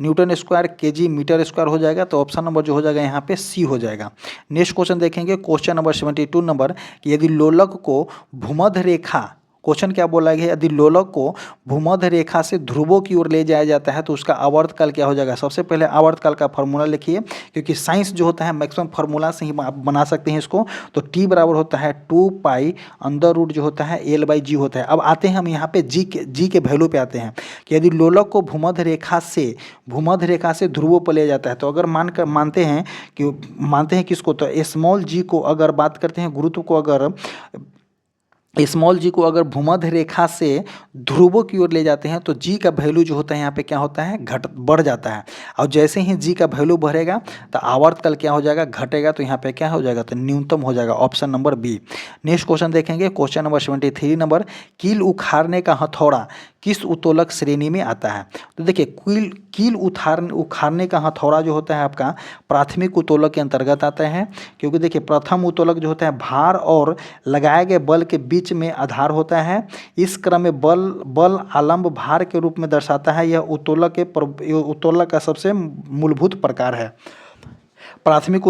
newton square K G metre square हो जाएगा। तो ऑप्शन नंबर जो हो जाएगा यहाँ पे सी हो जाएगा। नेक्स्ट क्वेश्चन देखेंगे क्वेश्चन नंबर 72 नंबर कि यदि लोलक को भूमध्य रेखा, क्वेश्चन क्या बोला गया, यदि लोलक को भूमध्य रेखा से ध्रुवों की ओर ले जाया जाता है तो उसका आवर्तकाल क्या हो जाएगा। सबसे पहले आवर्तकाल का फॉर्मूला लिखिए, क्योंकि साइंस जो होता है मैक्सिमम फार्मूला से ही आप बना सकते हैं इसको। तो टी बराबर होता है 2π जो होता है L/G होता है। अब आते हैं हम यहाँ पे जी के वैल्यू पे आते हैं कि यदि लोलक को भूमध्य रेखा से ध्रुवों पर ले जाता है, तो अगर मानते हैं किसको, तो स्मॉल जी को अगर बात करते हैं, गुरुत्व को अगर स्मॉल जी को अगर भूमध्य रेखा से ध्रुवों की ओर ले जाते हैं तो जी का वैल्यू जो होता है यहाँ पे क्या होता है, बढ़ जाता है। और जैसे ही जी का वैल्यू बढ़ेगा तो आवर्तकाल क्या हो जाएगा, घटेगा। तो यहाँ पे क्या हो जाएगा, तो न्यूनतम हो जाएगा, option number B. Next question देखेंगे क्वेश्चन नंबर 73 नंबर कील उखाड़ने का हथौड़ा किस उत्तोलक श्रेणी में आता है। तो देखिए कील उखाड़ने का हथौड़ा जो होता है आपका प्राथमिक उत्तोलक के अंतर्गत आता है, क्योंकि देखिए प्रथम उत्तोलक जो होता है भार और लगाए गए बल के बीच में आधार होता है। इस क्रम में बल आलंब भार के रूप में दर्शाता है। यह उत्तोलक का सबसे मूलभूत प्रकार है। प्राथमिक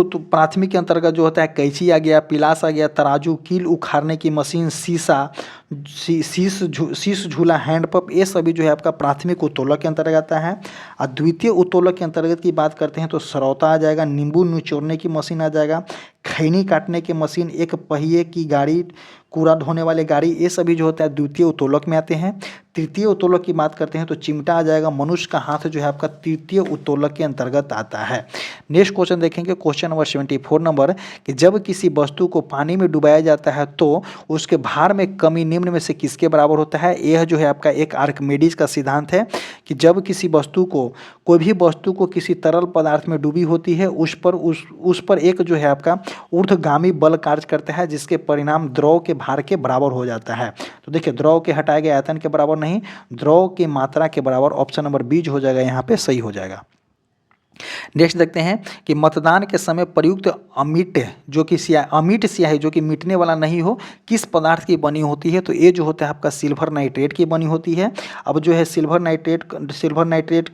के अंतर्गत जो होता है कैंची आ गया, पिलास आ गया, तराजू, कील उखाड़ने की मशीन, शीश झूला, हैंडपंप, ये सभी जो है आपका प्राथमिक उत्तोलक के अंतर्गत आता है। और द्वितीय उत्तोलक के अंतर्गत की बात करते हैं तो सरौता आ जाएगा, नींबू निचोड़ने की मशीन आ जाएगा, खैनी काटने की मशीन, एक पहिए की गाड़ी, कूड़ा ढोने वाली गाड़ी, ये सभी जो होता है द्वितीय उत्तोलक में आते हैं। तृतीय उत्तोलक की बात करते हैं तो चिमटा आ जाएगा, मनुष्य का हाथ जो है आपका तृतीय उत्तोलक के अंतर्गत आता है। नेक्स्ट क्वेश्चन देखेंगे क्वेश्चन नंबर 74 नंबर कि जब किसी वस्तु को पानी में डुबाया जाता है तो उसके भार में कमी निम्न में से किसके बराबर होता है। यह जो है आपका एक आर्किमिडीज का सिद्धांत है कि जब कोई भी वस्तु को किसी तरल पदार्थ में डूबी होती है उस पर एक जो है आपका ऊर्ध्वगामी बल कार्य करता है, जिसके परिणाम द्रव के भार के बराबर हो जाता है। तो देखिए द्रव के हटाए गए आयतन के बराबर नहीं, द्रव की मात्रा के बराबर, ऑप्शन नंबर बी हो जाएगा यहाँ पे सही हो जाएगा। नेक्स्ट देखते हैं कि मतदान के समय प्रयुक्त अमिट स्याही जो कि मिटने वाला नहीं हो किस पदार्थ की बनी होती है। तो ये जो होता है आपका सिल्वर नाइट्रेट की बनी होती है। अब जो है सिल्वर नाइट्रेट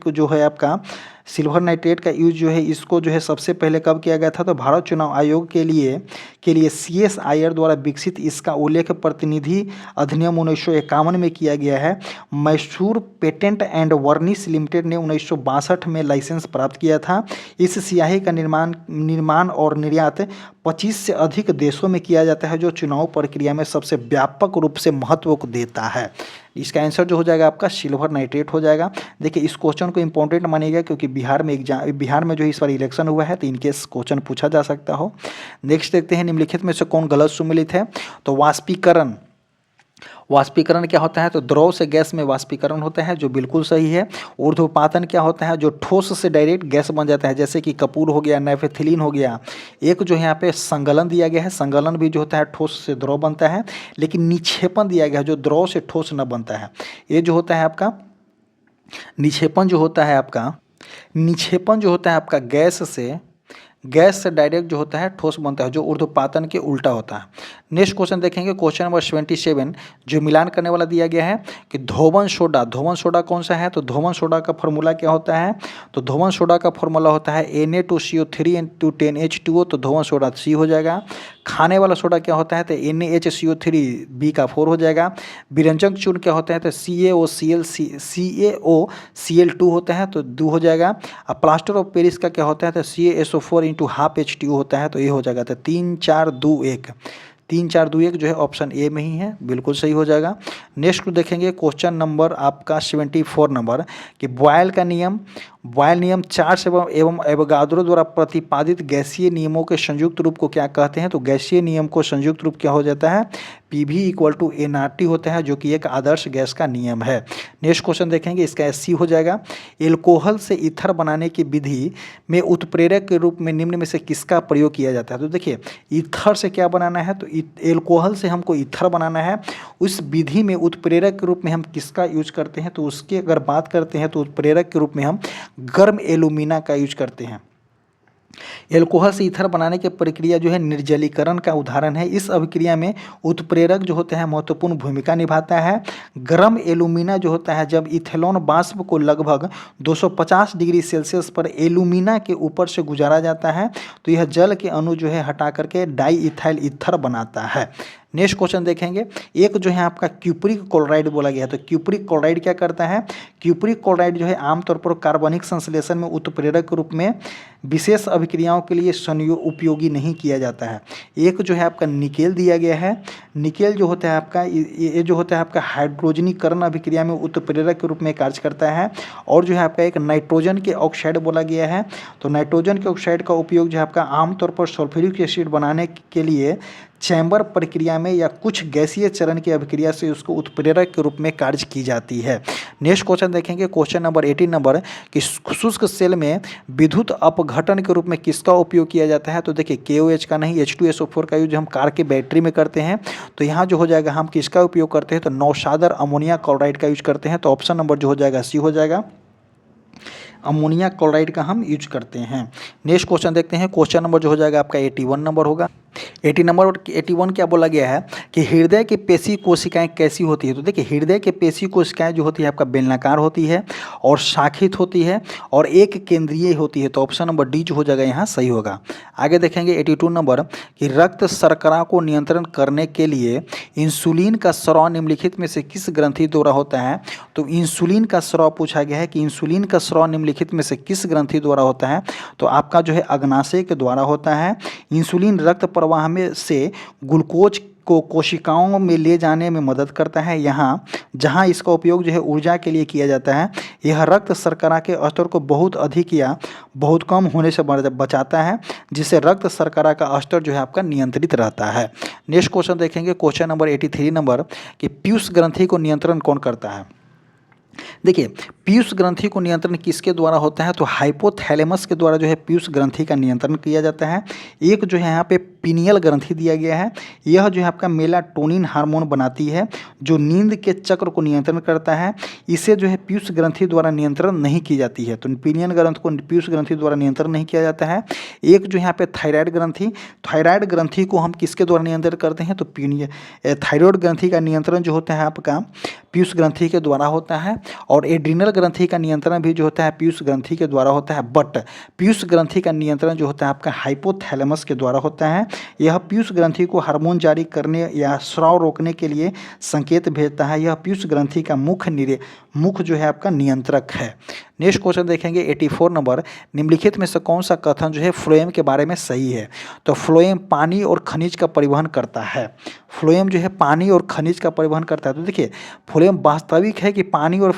जो है आपका सिल्वर नाइट्रेट का यूज जो है इसको जो है सबसे पहले कब किया गया था, तो भारत चुनाव आयोग के लिए CS आयर द्वारा विकसित इसका उल्लेख प्रतिनिधि अधिनियम 1951 में किया गया है। मैसूर पेटेंट एंड वर्निश लिमिटेड ने 1962 में लाइसेंस प्राप्त किया था। इस स्याही का निर्माण और निर्यात 25 से अधिक देशों में किया जाता है, जो चुनाव प्रक्रिया में सबसे व्यापक रूप से महत्व को देता है। इसका आंसर जो हो जाएगा आपका सिल्वर नाइट्रेट हो जाएगा। देखिए इस क्वेश्चन को इंपॉर्टेंट मानिएगा क्योंकि बिहार में जो इस बार इलेक्शन हुआ है तो इनकेस क्वेश्चन पूछा जा सकता हो। नेक्स्ट देखते हैं निम्नलिखित में से कौन गलत सुमेलित है। तो वाष्पीकरण क्या होता है, तो द्रव से गैस में वाष्पीकरण होता है, जो बिल्कुल सही है। ऊर्ध्वपातन क्या होता है, जो ठोस से डायरेक्ट गैस बन जाता है, जैसे कि कपूर हो गया, नाइट्रोथिलीन हो गया। एक जो है यहाँ पे संगलन दिया गया है, संगलन भी जो होता है ठोस से द्रव बनता है, लेकिन निक्षेपण दिया गया है जो द्रव से ठोस न बनता है। ये जो होता है आपका निक्षेपण जो होता है आपका गैस से डायरेक्ट जो होता है ठोस बनता है, जो ऊर्ध्वपातन के उल्टा होता है। नेक्स्ट क्वेश्चन देखेंगे, क्वेश्चन नंबर 77 जो मिलान करने वाला दिया गया है कि धोवन सोडा कौन सा है, तो धोवन सोडा का फॉर्मूला क्या होता है, तो धोवन सोडा का फॉर्मूला होता है Na2CO3 × 10H2O, तो धोवन सोडा C हो जाएगा। खाने वाला सोडा क्या होता है, तो NaHCO3 B का 4 हो जाएगा। विरंजक चूर्ण क्या होता है, तो CaOCl2 होता है, तो 2 हो जाएगा। अब प्लास्टर ऑफ पेरिस का क्या होता है, तो CaSO4 × ½ H2O होता है, तो ये हो जाएगा। तो 3 4 2 1 3 4 2 1 जो है ऑप्शन ए में ही है, बिल्कुल सही हो जाएगा। नेक्स्ट देखेंगे क्वेश्चन नंबर आपका 74 नंबर कि बॉयल नियम 4 एवं एवोगाद्रो द्वारा प्रतिपादित गैसीय नियमों के संयुक्त रूप को क्या कहते हैं, तो गैसीय नियम को संयुक्त रूप क्या हो जाता है, PV = nRT होता है, जो कि एक आदर्श गैस का नियम है। नेक्स्ट क्वेश्चन देखेंगे, इसका SC हो जाएगा। एल्कोहल से ईथर बनाने की विधि में उत्प्रेरक के रूप में निम्न में से किसका प्रयोग किया जाता है, तो देखिए ईथर से क्या बनाना है, तो एल्कोहल से हमको ईथर बनाना है। उस विधि में उत्प्रेरक के रूप में हम किसका यूज करते हैं, तो उसकी अगर बात करते हैं तो उत्प्रेरक के रूप में हम गर्म एल्यूमिना का यूज करते हैं। एल्कोहल से ईथर बनाने की प्रक्रिया जो है निर्जलीकरण का उदाहरण है। इस अभिक्रिया में उत्प्रेरक जो होता है महत्वपूर्ण भूमिका निभाता है। गर्म एल्यूमिना जो होता है, जब इथेनॉल वाष्प को लगभग 250 डिग्री सेल्सियस पर एल्यूमिना के ऊपर से गुजारा जाता है, तो यह जल के अणु जो है हटा करके डाई इथाइल ईथर बनाता है। नेक्स्ट क्वेश्चन देखेंगे, एक जो है आपका क्यूप्रिक क्लोराइड बोला गया है, तो क्यूप्रिक क्लोराइड क्या करता है, क्यूप्रिक क्लोराइड जो है आमतौर पर कार्बनिक संश्लेषण में उत्प्रेरक के रूप में विशेष अभिक्रियाओं के लिए उपयोगी नहीं किया जाता है। एक जो है आपका निकेल दिया गया है, निकेल जो होता है आपका ये जो होता है आपका हाइड्रोजनीकरण अभिक्रिया में उत्प्रेरक के रूप में कार्य करता है। और जो है आपका एक नाइट्रोजन के ऑक्साइड बोला गया है, तो नाइट्रोजन के ऑक्साइड का उपयोग जो है आपका आमतौर पर सल्फ्यूरिक एसिड बनाने के लिए चैम्बर प्रक्रिया में या कुछ गैसीय चरण की अभिक्रिया से उसको उत्प्रेरक के रूप में कार्य की जाती है। नेक्स्ट क्वेश्चन देखेंगे, क्वेश्चन नंबर 18 नंबर कि शुष्क सेल में विद्युत अपघटन के रूप में किसका उपयोग किया जाता है, तो देखिए KOH का नहीं, H2SO4 का यूज हम कार के बैटरी में करते हैं। तो यहाँ जो हो जाएगा हम किसका उपयोग करते हैं, तो नौशादर अमोनिया क्लोराइड का यूज करते हैं, तो ऑप्शन नंबर जो हो जाएगा C हो जाएगा। अमोनिया क्लोराइड का हम यूज करते हैं। नेक्स्ट क्वेश्चन देखते हैं, क्वेश्चन नंबर जो हो जाएगा आपका 81 नंबर होगा। 81 क्या बोला गया है कि हृदय की पेशी कोशिकाएं कैसी होती है, तो देखिए हृदय की पेशी कोशिकाएं जो होती है आपका बेलनाकार होती है और शाखित होती है और एक केंद्रीय होती है, तो ऑप्शन नंबर डी जो हो जाएगा यहाँ सही होगा। आगे देखेंगे 82 नंबर कि रक्त शर्करा को नियंत्रण करने के लिए इंसुलिन का स्राव निम्नलिखित में से किस ग्रंथि द्वारा होता है, तो इंसुलिन का स्राव पूछा गया है कि इंसुलिन का स्राव निम्नलिखित में से किस ग्रंथि द्वारा होता है, तो आपका जो है अग्नाशय के द्वारा होता है। इंसुलिन रक्त प्रवाह में से ग्लूकोज को कोशिकाओं में ले जाने में मदद करता है। यहाँ जहाँ इसका उपयोग जो है ऊर्जा के लिए किया जाता है, यह रक्त शर्करा के स्तर को बहुत अधिक या बहुत कम होने से बचाता है, जिससे रक्त शर्करा का स्तर जो है आपका नियंत्रित रहता है। नेक्स्ट क्वेश्चन देखेंगे, क्वेश्चन नंबर 83 नंबर कि पीयूष ग्रंथि को नियंत्रण कौन करता है। देखिए पीयूष ग्रंथि को नियंत्रण किसके द्वारा होता है, तो हाइपोथैलेमस के द्वारा जो है पीयूष ग्रंथि का नियंत्रण किया जाता है। एक जो है यहाँ पे पीनियल ग्रंथि दिया गया है, यह जो है आपका मेलाटोनिन हार्मोन बनाती है जो नींद के चक्र को नियंत्रण करता है। इसे जो है पीयूष ग्रंथि द्वारा नियंत्रण नहीं की जाती है, तो पीनियल ग्रंथि को पीयूष ग्रंथि द्वारा नियंत्रण नहीं किया जाता है। एक जो यहाँ पे थायराइड ग्रंथि को हम किसके द्वारा नियंत्रण करते हैं, तो थायराइड ग्रंथि का नियंत्रण जो होता है आपका पीयूष ग्रंथि के द्वारा होता है। और एड्रिनल ग्रंथि का नियंत्रण भी जो होता है पीयूष ग्रंथि के द्वारा होता है, बट पीयूष ग्रंथि का नियंत्रण जो होता है आपका हाइपोथैलेमस के द्वारा होता है। यह पीयूष ग्रंथि को हार्मोन जारी करने या स्राव रोकने के लिए संकेत भेजता है। यह पीयूष ग्रंथि का मुख्य जो है आपका नियंत्रक है। नेक्स्ट क्वेश्चन देखेंगे 84 नंबर, निम्नलिखित में से कौन सा कथन जो है फ्लोएम के बारे में सही है, तो फ्लोएम पानी और खनिज का परिवहन करता है। फ्लोएम जो है पानी और खनिज का परिवहन करता है, तो देखिए फ्लोएम वास्तविक है कि पानी और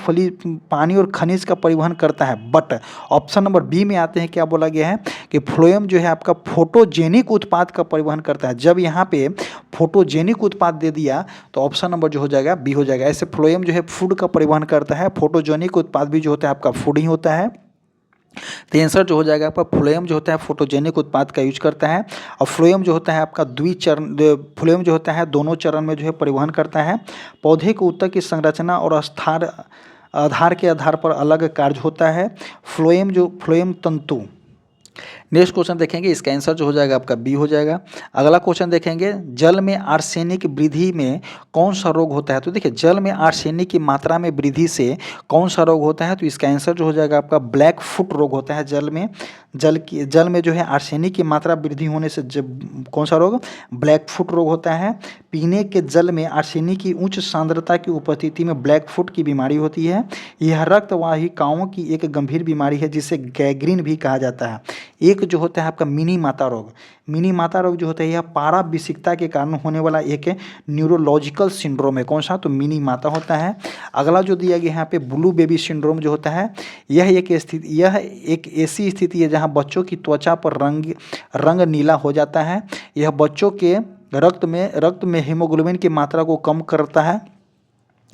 खनिज का परिवहन करता है, बट ऑप्शन नंबर बी में आते हैं क्या बोला गया है कि फ्लोएम जो है आपका फोटोजेनिक उत्पाद का परिवहन करता है। जब यहाँ पे फोटोजेनिक उत्पाद दे दिया तो ऑप्शन नंबर जो हो जाएगा बी हो जाएगा। ऐसे फ्लोएम जो है फूड का परिवहन करता है, फोटोजेनिक उत्पाद भी जो होता है आपका फूड ही होता है। तो आंसर जो हो जाएगा आपका फ्लोएम जो होता है फोटोजेनिक उत्पाद का यूज करता है। और फ्लोएम जो होता है आपका फ्लोएम जो होता है दोनों चरण में जो है परिवहन करता है। पौधे के ऊतक की संरचना और आधार के आधार पर अलग कार्य होता है। फ्लोएम तंतु। नेक्स्ट क्वेश्चन देखेंगे, इसका आंसर जो हो जाएगा आपका बी हो जाएगा। अगला क्वेश्चन देखेंगे, जल में आर्सेनिक वृद्धि में कौन सा रोग होता है? तो देखिए, जल में आर्सेनिक की मात्रा में वृद्धि से कौन सा रोग होता है? तो इसका आंसर जो हो जाएगा आपका ब्लैक फुट रोग होता है। जल में जो है आर्सेनिक की मात्रा वृद्धि होने से कौन सा रोग? ब्लैक फुट रोग होता है। पीने के जल में आर्सेनिक की उच्च सांद्रता की उपस्थिति में ब्लैक फुट की बीमारी होती है। यह रक्त वाहिकाओं की एक गंभीर बीमारी है जिसे गैंग्रीन भी कहा जाता है। एक जो होता है आपका मिनी माता रोग, मिनी माता रोग जो होता है यह पाराविसिकता के कारण होने वाला एक न्यूरोलॉजिकल सिंड्रोम है। कौन सा? तो मिनी माता होता है। अगला जो दिया गया यहाँ पे ब्लू बेबी सिंड्रोम जो होता है, यह एक ऐसी स्थिति है जहाँ बच्चों की त्वचा पर रंग नीला हो जाता है। यह बच्चों के रक्त में हीमोग्लोबिन की मात्रा को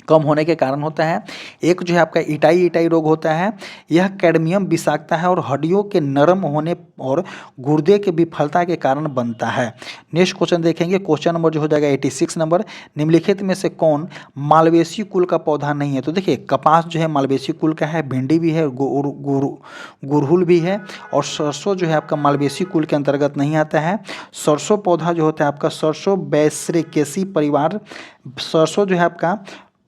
कम होने के कारण होता है। एक जो है आपका इटाई रोग होता है, यह कैडमियम विषाक्तता है और हड्डियों के नरम होने और गुर्दे के विफलता के कारण बनता है। नेक्स्ट क्वेश्चन देखेंगे, क्वेश्चन नंबर जो हो जाएगा 86 नंबर, निम्नलिखित में से कौन मालवेसी कुल का पौधा नहीं है? तो देखिए, कपास जो है मालवेसी कुल का है, भिंडी भी है, गुड़हल भी है, और सरसों जो है आपका मालवेसी कुल के अंतर्गत नहीं आता है। सरसों पौधा जो होता है आपका सरसों बैसरेकेसी परिवार, सरसों जो है आपका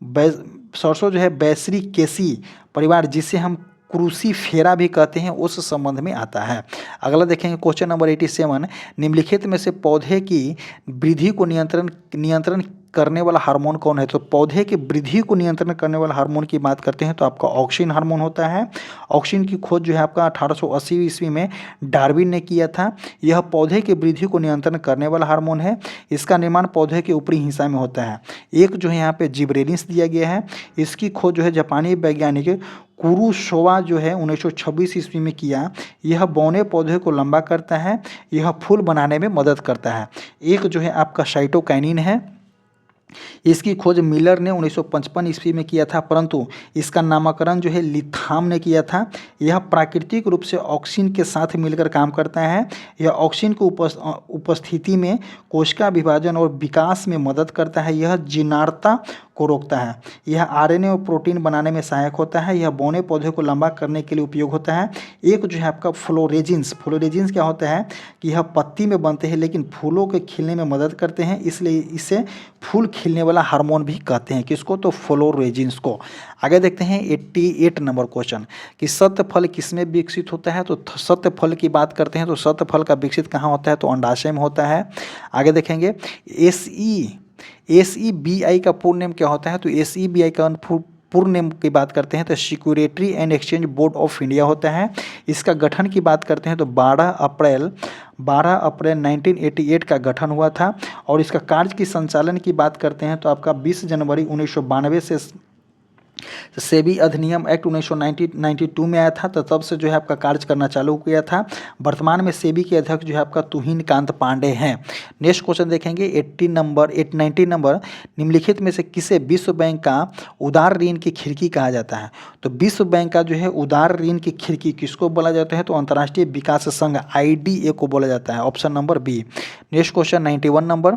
सरसों जो है बैसरीकेसी परिवार, जिसे हम क्रूसीफेरा भी कहते हैं, उस संबंध में आता है। अगला देखेंगे क्वेश्चन नंबर 87, निम्नलिखित में से पौधे की वृद्धि को नियंत्रण करने वाला हार्मोन कौन है? तो पौधे की वृद्धि को नियंत्रण करने वाला हार्मोन की बात करते हैं तो आपका ऑक्सिन हार्मोन होता है। ऑक्सिन की खोज जो है आपका 1880 ईस्वी में डार्विन ने किया था। यह पौधे की वृद्धि को नियंत्रण करने वाला हार्मोन है। इसका निर्माण पौधे के ऊपरी हिस्सा में होता है। एक जो है यहाँ पे जिब्रेलिन्स दिया गया है, इसकी खोज जो है जापानी वैज्ञानिक कुरुशोवा जो है 1926 ईस्वी में किया। यह बौने पौधे को लंबा करता है, यह फूल बनाने में मदद करता है। एक जो है आपका साइटोकाइनिन है, इसकी खोज मिलर ने 1955 ईस्वी में किया था, परंतु इसका नामकरण जो है लिथाम ने किया था। यह प्राकृतिक रूप से ऑक्सिन के साथ मिलकर काम करता है। यह ऑक्सिन की उपस्थिति में कोशिका विभाजन और विकास में मदद करता है। यह जीर्णता को रोकता है। यह आरएनए और प्रोटीन बनाने में सहायक होता है। यह बौने पौधे को लंबा करने के लिए उपयोग होता है। एक जो है आपका फ्लोरेजिन्स क्या होता है कि यह पत्ती में बनते हैं लेकिन फूलों के खिलने में मदद करते हैं, इसलिए इसे फूल खिलने वाला हार्मोन भी कहते हैं। किसको? तो फ्लोरेजिन्स को। आगे देखते हैं 88 नंबर क्वेश्चन कि सत्य फल किसमें विकसित होता है? तो सत्य फल की बात करते हैं तो सत्य फल का विकसित कहाँ होता है? तो अंडाशय में होता है। आगे देखेंगे SEBI का पूर्ण नेम क्या होता है? तो SEBI का पूर्ण नेम की बात करते हैं तो security and exchange board of India होता है। इसका गठन की बात करते हैं तो 12 अप्रैल 1988 का गठन हुआ था। और इसका कार्य की संचालन की बात करते हैं तो आपका 20 जनवरी 1992 से सेबी अधिनियम एक्ट 1992 में आया था, तो तब से जो है आपका कार्य करना चालू किया था। वर्तमान में सेबी के अध्यक्ष जो है आपका तुहिन कांत पांडे हैं। नेक्स्ट क्वेश्चन देखेंगे 89 नंबर, निम्नलिखित में से किसे विश्व बैंक का उदार ऋण की खिड़की कहा जाता है? तो विश्व बैंक का जो है उदार ऋण की खिड़की किसको बोला जाता है? तो अंतर्राष्ट्रीय विकास संघ IDA को बोला जाता है। Option number B. Next question 91 number,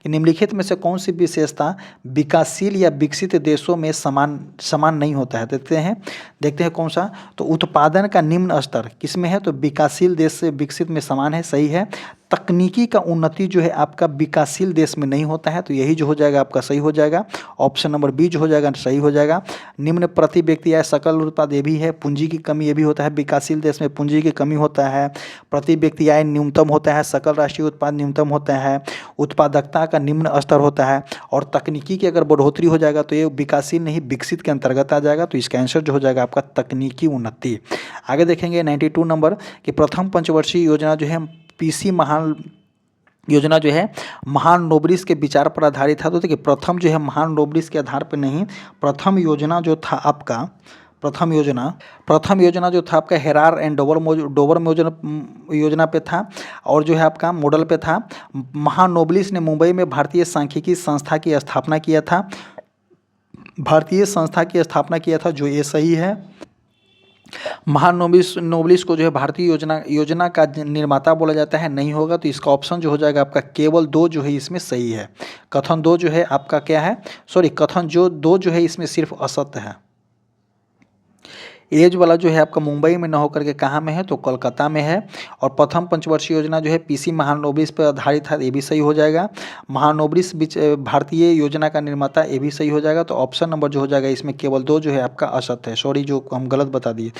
निम्नलिखित में से कौन सी विशेषता विकासशील या विकसित देशों में समान नहीं होता है? देखते हैं कौन सा। तो उत्पादन का निम्न स्तर किसमें है? तो विकासशील देश से विकसित में समान है, सही है। तकनीकी का उन्नति जो है आपका विकासशील देश में नहीं होता है, तो यही जो हो जाएगा आपका सही हो जाएगा। ऑप्शन नंबर बी जो हो जाएगा सही हो जाएगा। निम्न प्रति व्यक्ति या सकल उत्पाद ये भी है। पूंजी की कमी ये भी होता है, विकासशील देश में पूंजी की कमी होता है। प्रति व्यक्ति आय न्यूनतम होता है, सकल राष्ट्रीय उत्पाद न्यूनतम होता है, उत्पादकता का निम्न स्तर होता है, और तकनीकी की अगर बढ़ोतरी हो जाएगा तो ये विकासशील नहीं विकसित के अंतर्गत आ जाएगा। तो इसका आंसर जो हो जाएगा आपका तकनीकी उन्नति। आगे देखेंगे 92 नंबर कि प्रथम पंचवर्षीय योजना जो है PC महान योजना जो है महान नोबलिस के विचार पर आधारित था। तो देखिए, प्रथम जो है महान नोबलिस के आधार पर नहीं, प्रथम योजना जो था आपका प्रथम योजना जो था आपका हेरार एंड डोवर योजना पे था, और जो है आपका मॉडल पे था। महान नोबलिस ने मुंबई में भारतीय सांख्यिकी संस्था की स्थापना किया था, जो ये सही है। महान नोबलिस को जो है भारतीय योजना का निर्माता बोला जाता है, नहीं होगा। तो इसका ऑप्शन जो हो जाएगा आपका केवल 2 जो है इसमें सही है। कथन 2 जो है आपका क्या है? कथन जो 2 जो है इसमें सिर्फ असत्य है। एज वाला जो है आपका मुंबई में न होकर के कहाँ में है, तो कोलकाता में है। और प्रथम पंचवर्षीय योजना जो है पीसी महानोबिस पर आधारित है, ये भी सही हो जाएगा। महानोबिस भारतीय योजना का निर्माता, ये भी सही हो जाएगा। तो ऑप्शन नंबर जो हो जाएगा इसमें केवल 2 जो है आपका असत्य है, सॉरी जो हम गलत बता दिए।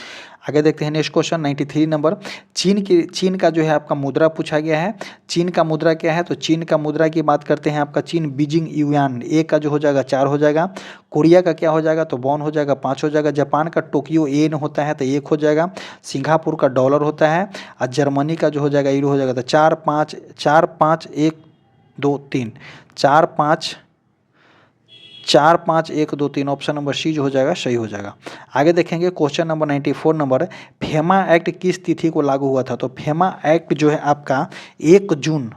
आगे देखते हैं नेक्स्ट क्वेश्चन 93 नंबर। चीन का जो है आपका मुद्रा पूछा गया है। चीन का मुद्रा क्या है, तो चीन का मुद्रा की बात करते हैं आपका चीन बीजिंग युआन, एक का जो हो जाएगा 4 हो जाएगा। कोरिया का क्या हो जाएगा, तो वॉन हो जाएगा 5 हो जाएगा। जापान का टोक्यो येन होता है तो 1 हो जाएगा। सिंगापुर का डॉलर होता है। और जर्मनी का जो हो जाएगा यूरो हो जाएगा। तो 4 5 1 2 3 4 5 4 5 1 2 3 ऑप्शन नंबर सी जो हो जाएगा सही हो जाएगा। आगे देखेंगे question number 94 number. FEMA act किस तिथि को लागू हुआ था, तो फेमा एक्ट जो है आपका 1 जून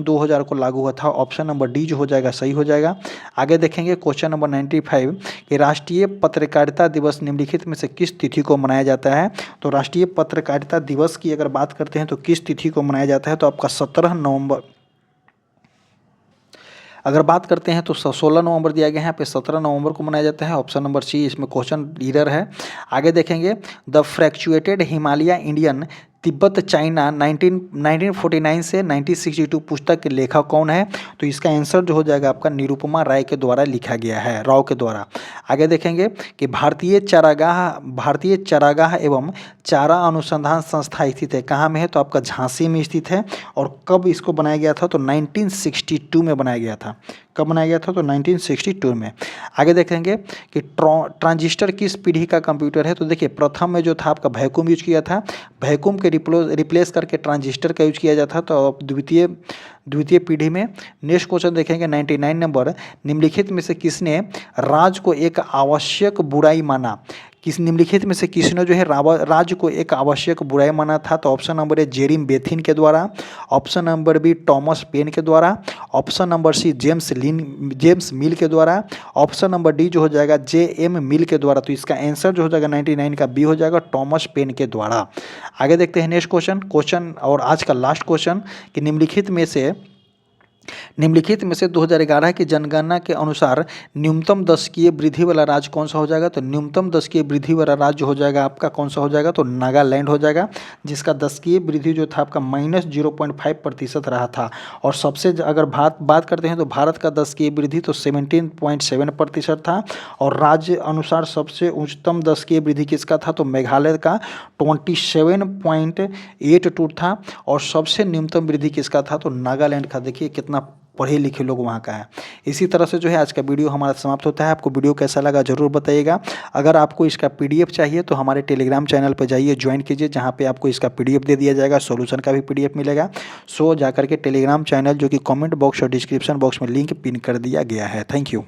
2000 को लागू हुआ था। ऑप्शन नंबर डी जो हो जाएगा सही हो जाएगा। आगे देखेंगे क्वेश्चन नंबर 95 कि राष्ट्रीय पत्रकारिता दिवस निम्नलिखित में से किस तिथि को मनाया जाता है, तो राष्ट्रीय पत्रकारिता दिवस की अगर बात करते हैं तो किस तिथि को मनाया जाता है, तो आपका 17 नवंबर, अगर बात करते हैं तो 16 नवंबर दिया गया है, यहाँ पे 17 नवंबर को मनाया जाता है। ऑप्शन नंबर सी इसमें क्वेश्चन लीडर है। आगे देखेंगे the fractured Himalaya Indian Tibet China 1949 से 1962 पुस्तक के लेखक कौन है, तो इसका आंसर जो हो जाएगा आपका निरुपमा राय के द्वारा लिखा गया है, राव के द्वारा। आगे देखेंगे कि भारतीय चारागाह एवं चारा अनुसंधान संस्था स्थित है कहाँ में है, तो आपका झांसी में स्थित है। और कब इसको बनाया गया था, तो 1962 में बनाया गया था। कब बनाया गया था, तो 1962 में। आगे देखेंगे कि ट्रांजिस्टर किस पीढ़ी का कंप्यूटर है, तो देखिए प्रथम में जो था आपका वैक्यूम यूज किया था, वैक्यूम के रिप्लेस करके ट्रांजिस्टर का यूज किया जाता, तो अब द्वितीय पीढ़ी में। नेक्स्ट क्वेश्चन देखेंगे 99 नंबर। निम्नलिखित में से किसने राज को एक आवश्यक बुराई माना, निम्नलिखित में से किसने जो है राज को एक आवश्यक बुराई माना था, तो ऑप्शन नंबर ए जेरिम बेथिन के द्वारा, option number B Thomas Paine के द्वारा, option number C James Mill के द्वारा, ऑप्शन नंबर डी जो हो जाएगा JM मिल के द्वारा। तो इसका आंसर जो हो जाएगा 99 का बी हो जाएगा, टॉमस पेन के द्वारा। आगे देखते हैं नेक्स्ट क्वेश्चन और आज का लास्ट क्वेश्चन कि निम्नलिखित में से 2011 की जनगणना के अनुसार न्यूनतम दशकीय वृद्धि वाला राज्य कौन सा हो जाएगा, तो न्यूनतम दशकीय वृद्धि वाला राज्य हो जाएगा आपका कौन सा हो जाएगा, तो नागालैंड हो जाएगा, जिसका दशकीय वृद्धि जो था आपका -0.5% रहा था। और सबसे अगर बात करते हैं तो भारत का दशकीय वृद्धि तो 17.7% था। और राज्य अनुसार सबसे उच्चतम दशकीय वृद्धि किसका था, तो मेघालय का 27.82 था। और सबसे न्यूनतम वृद्धि किसका था, तो नागालैंड का। देखिए कितना पढ़े लिखे लोग वहाँ का है। इसी तरह से जो है आज का वीडियो हमारा समाप्त होता है। आपको वीडियो कैसा लगा जरूर बताइएगा। अगर आपको इसका PDF चाहिए तो हमारे टेलीग्राम चैनल पर जाइए, ज्वाइन कीजिए, जहाँ पे आपको इसका PDF दे दिया जाएगा, सॉल्यूशन का भी PDF मिलेगा। सो जाकर के टेलीग्राम चैनल जो कि कमेंट बॉक्स और डिस्क्रिप्शन बॉक्स में लिंक पिन कर दिया गया है। Thank you.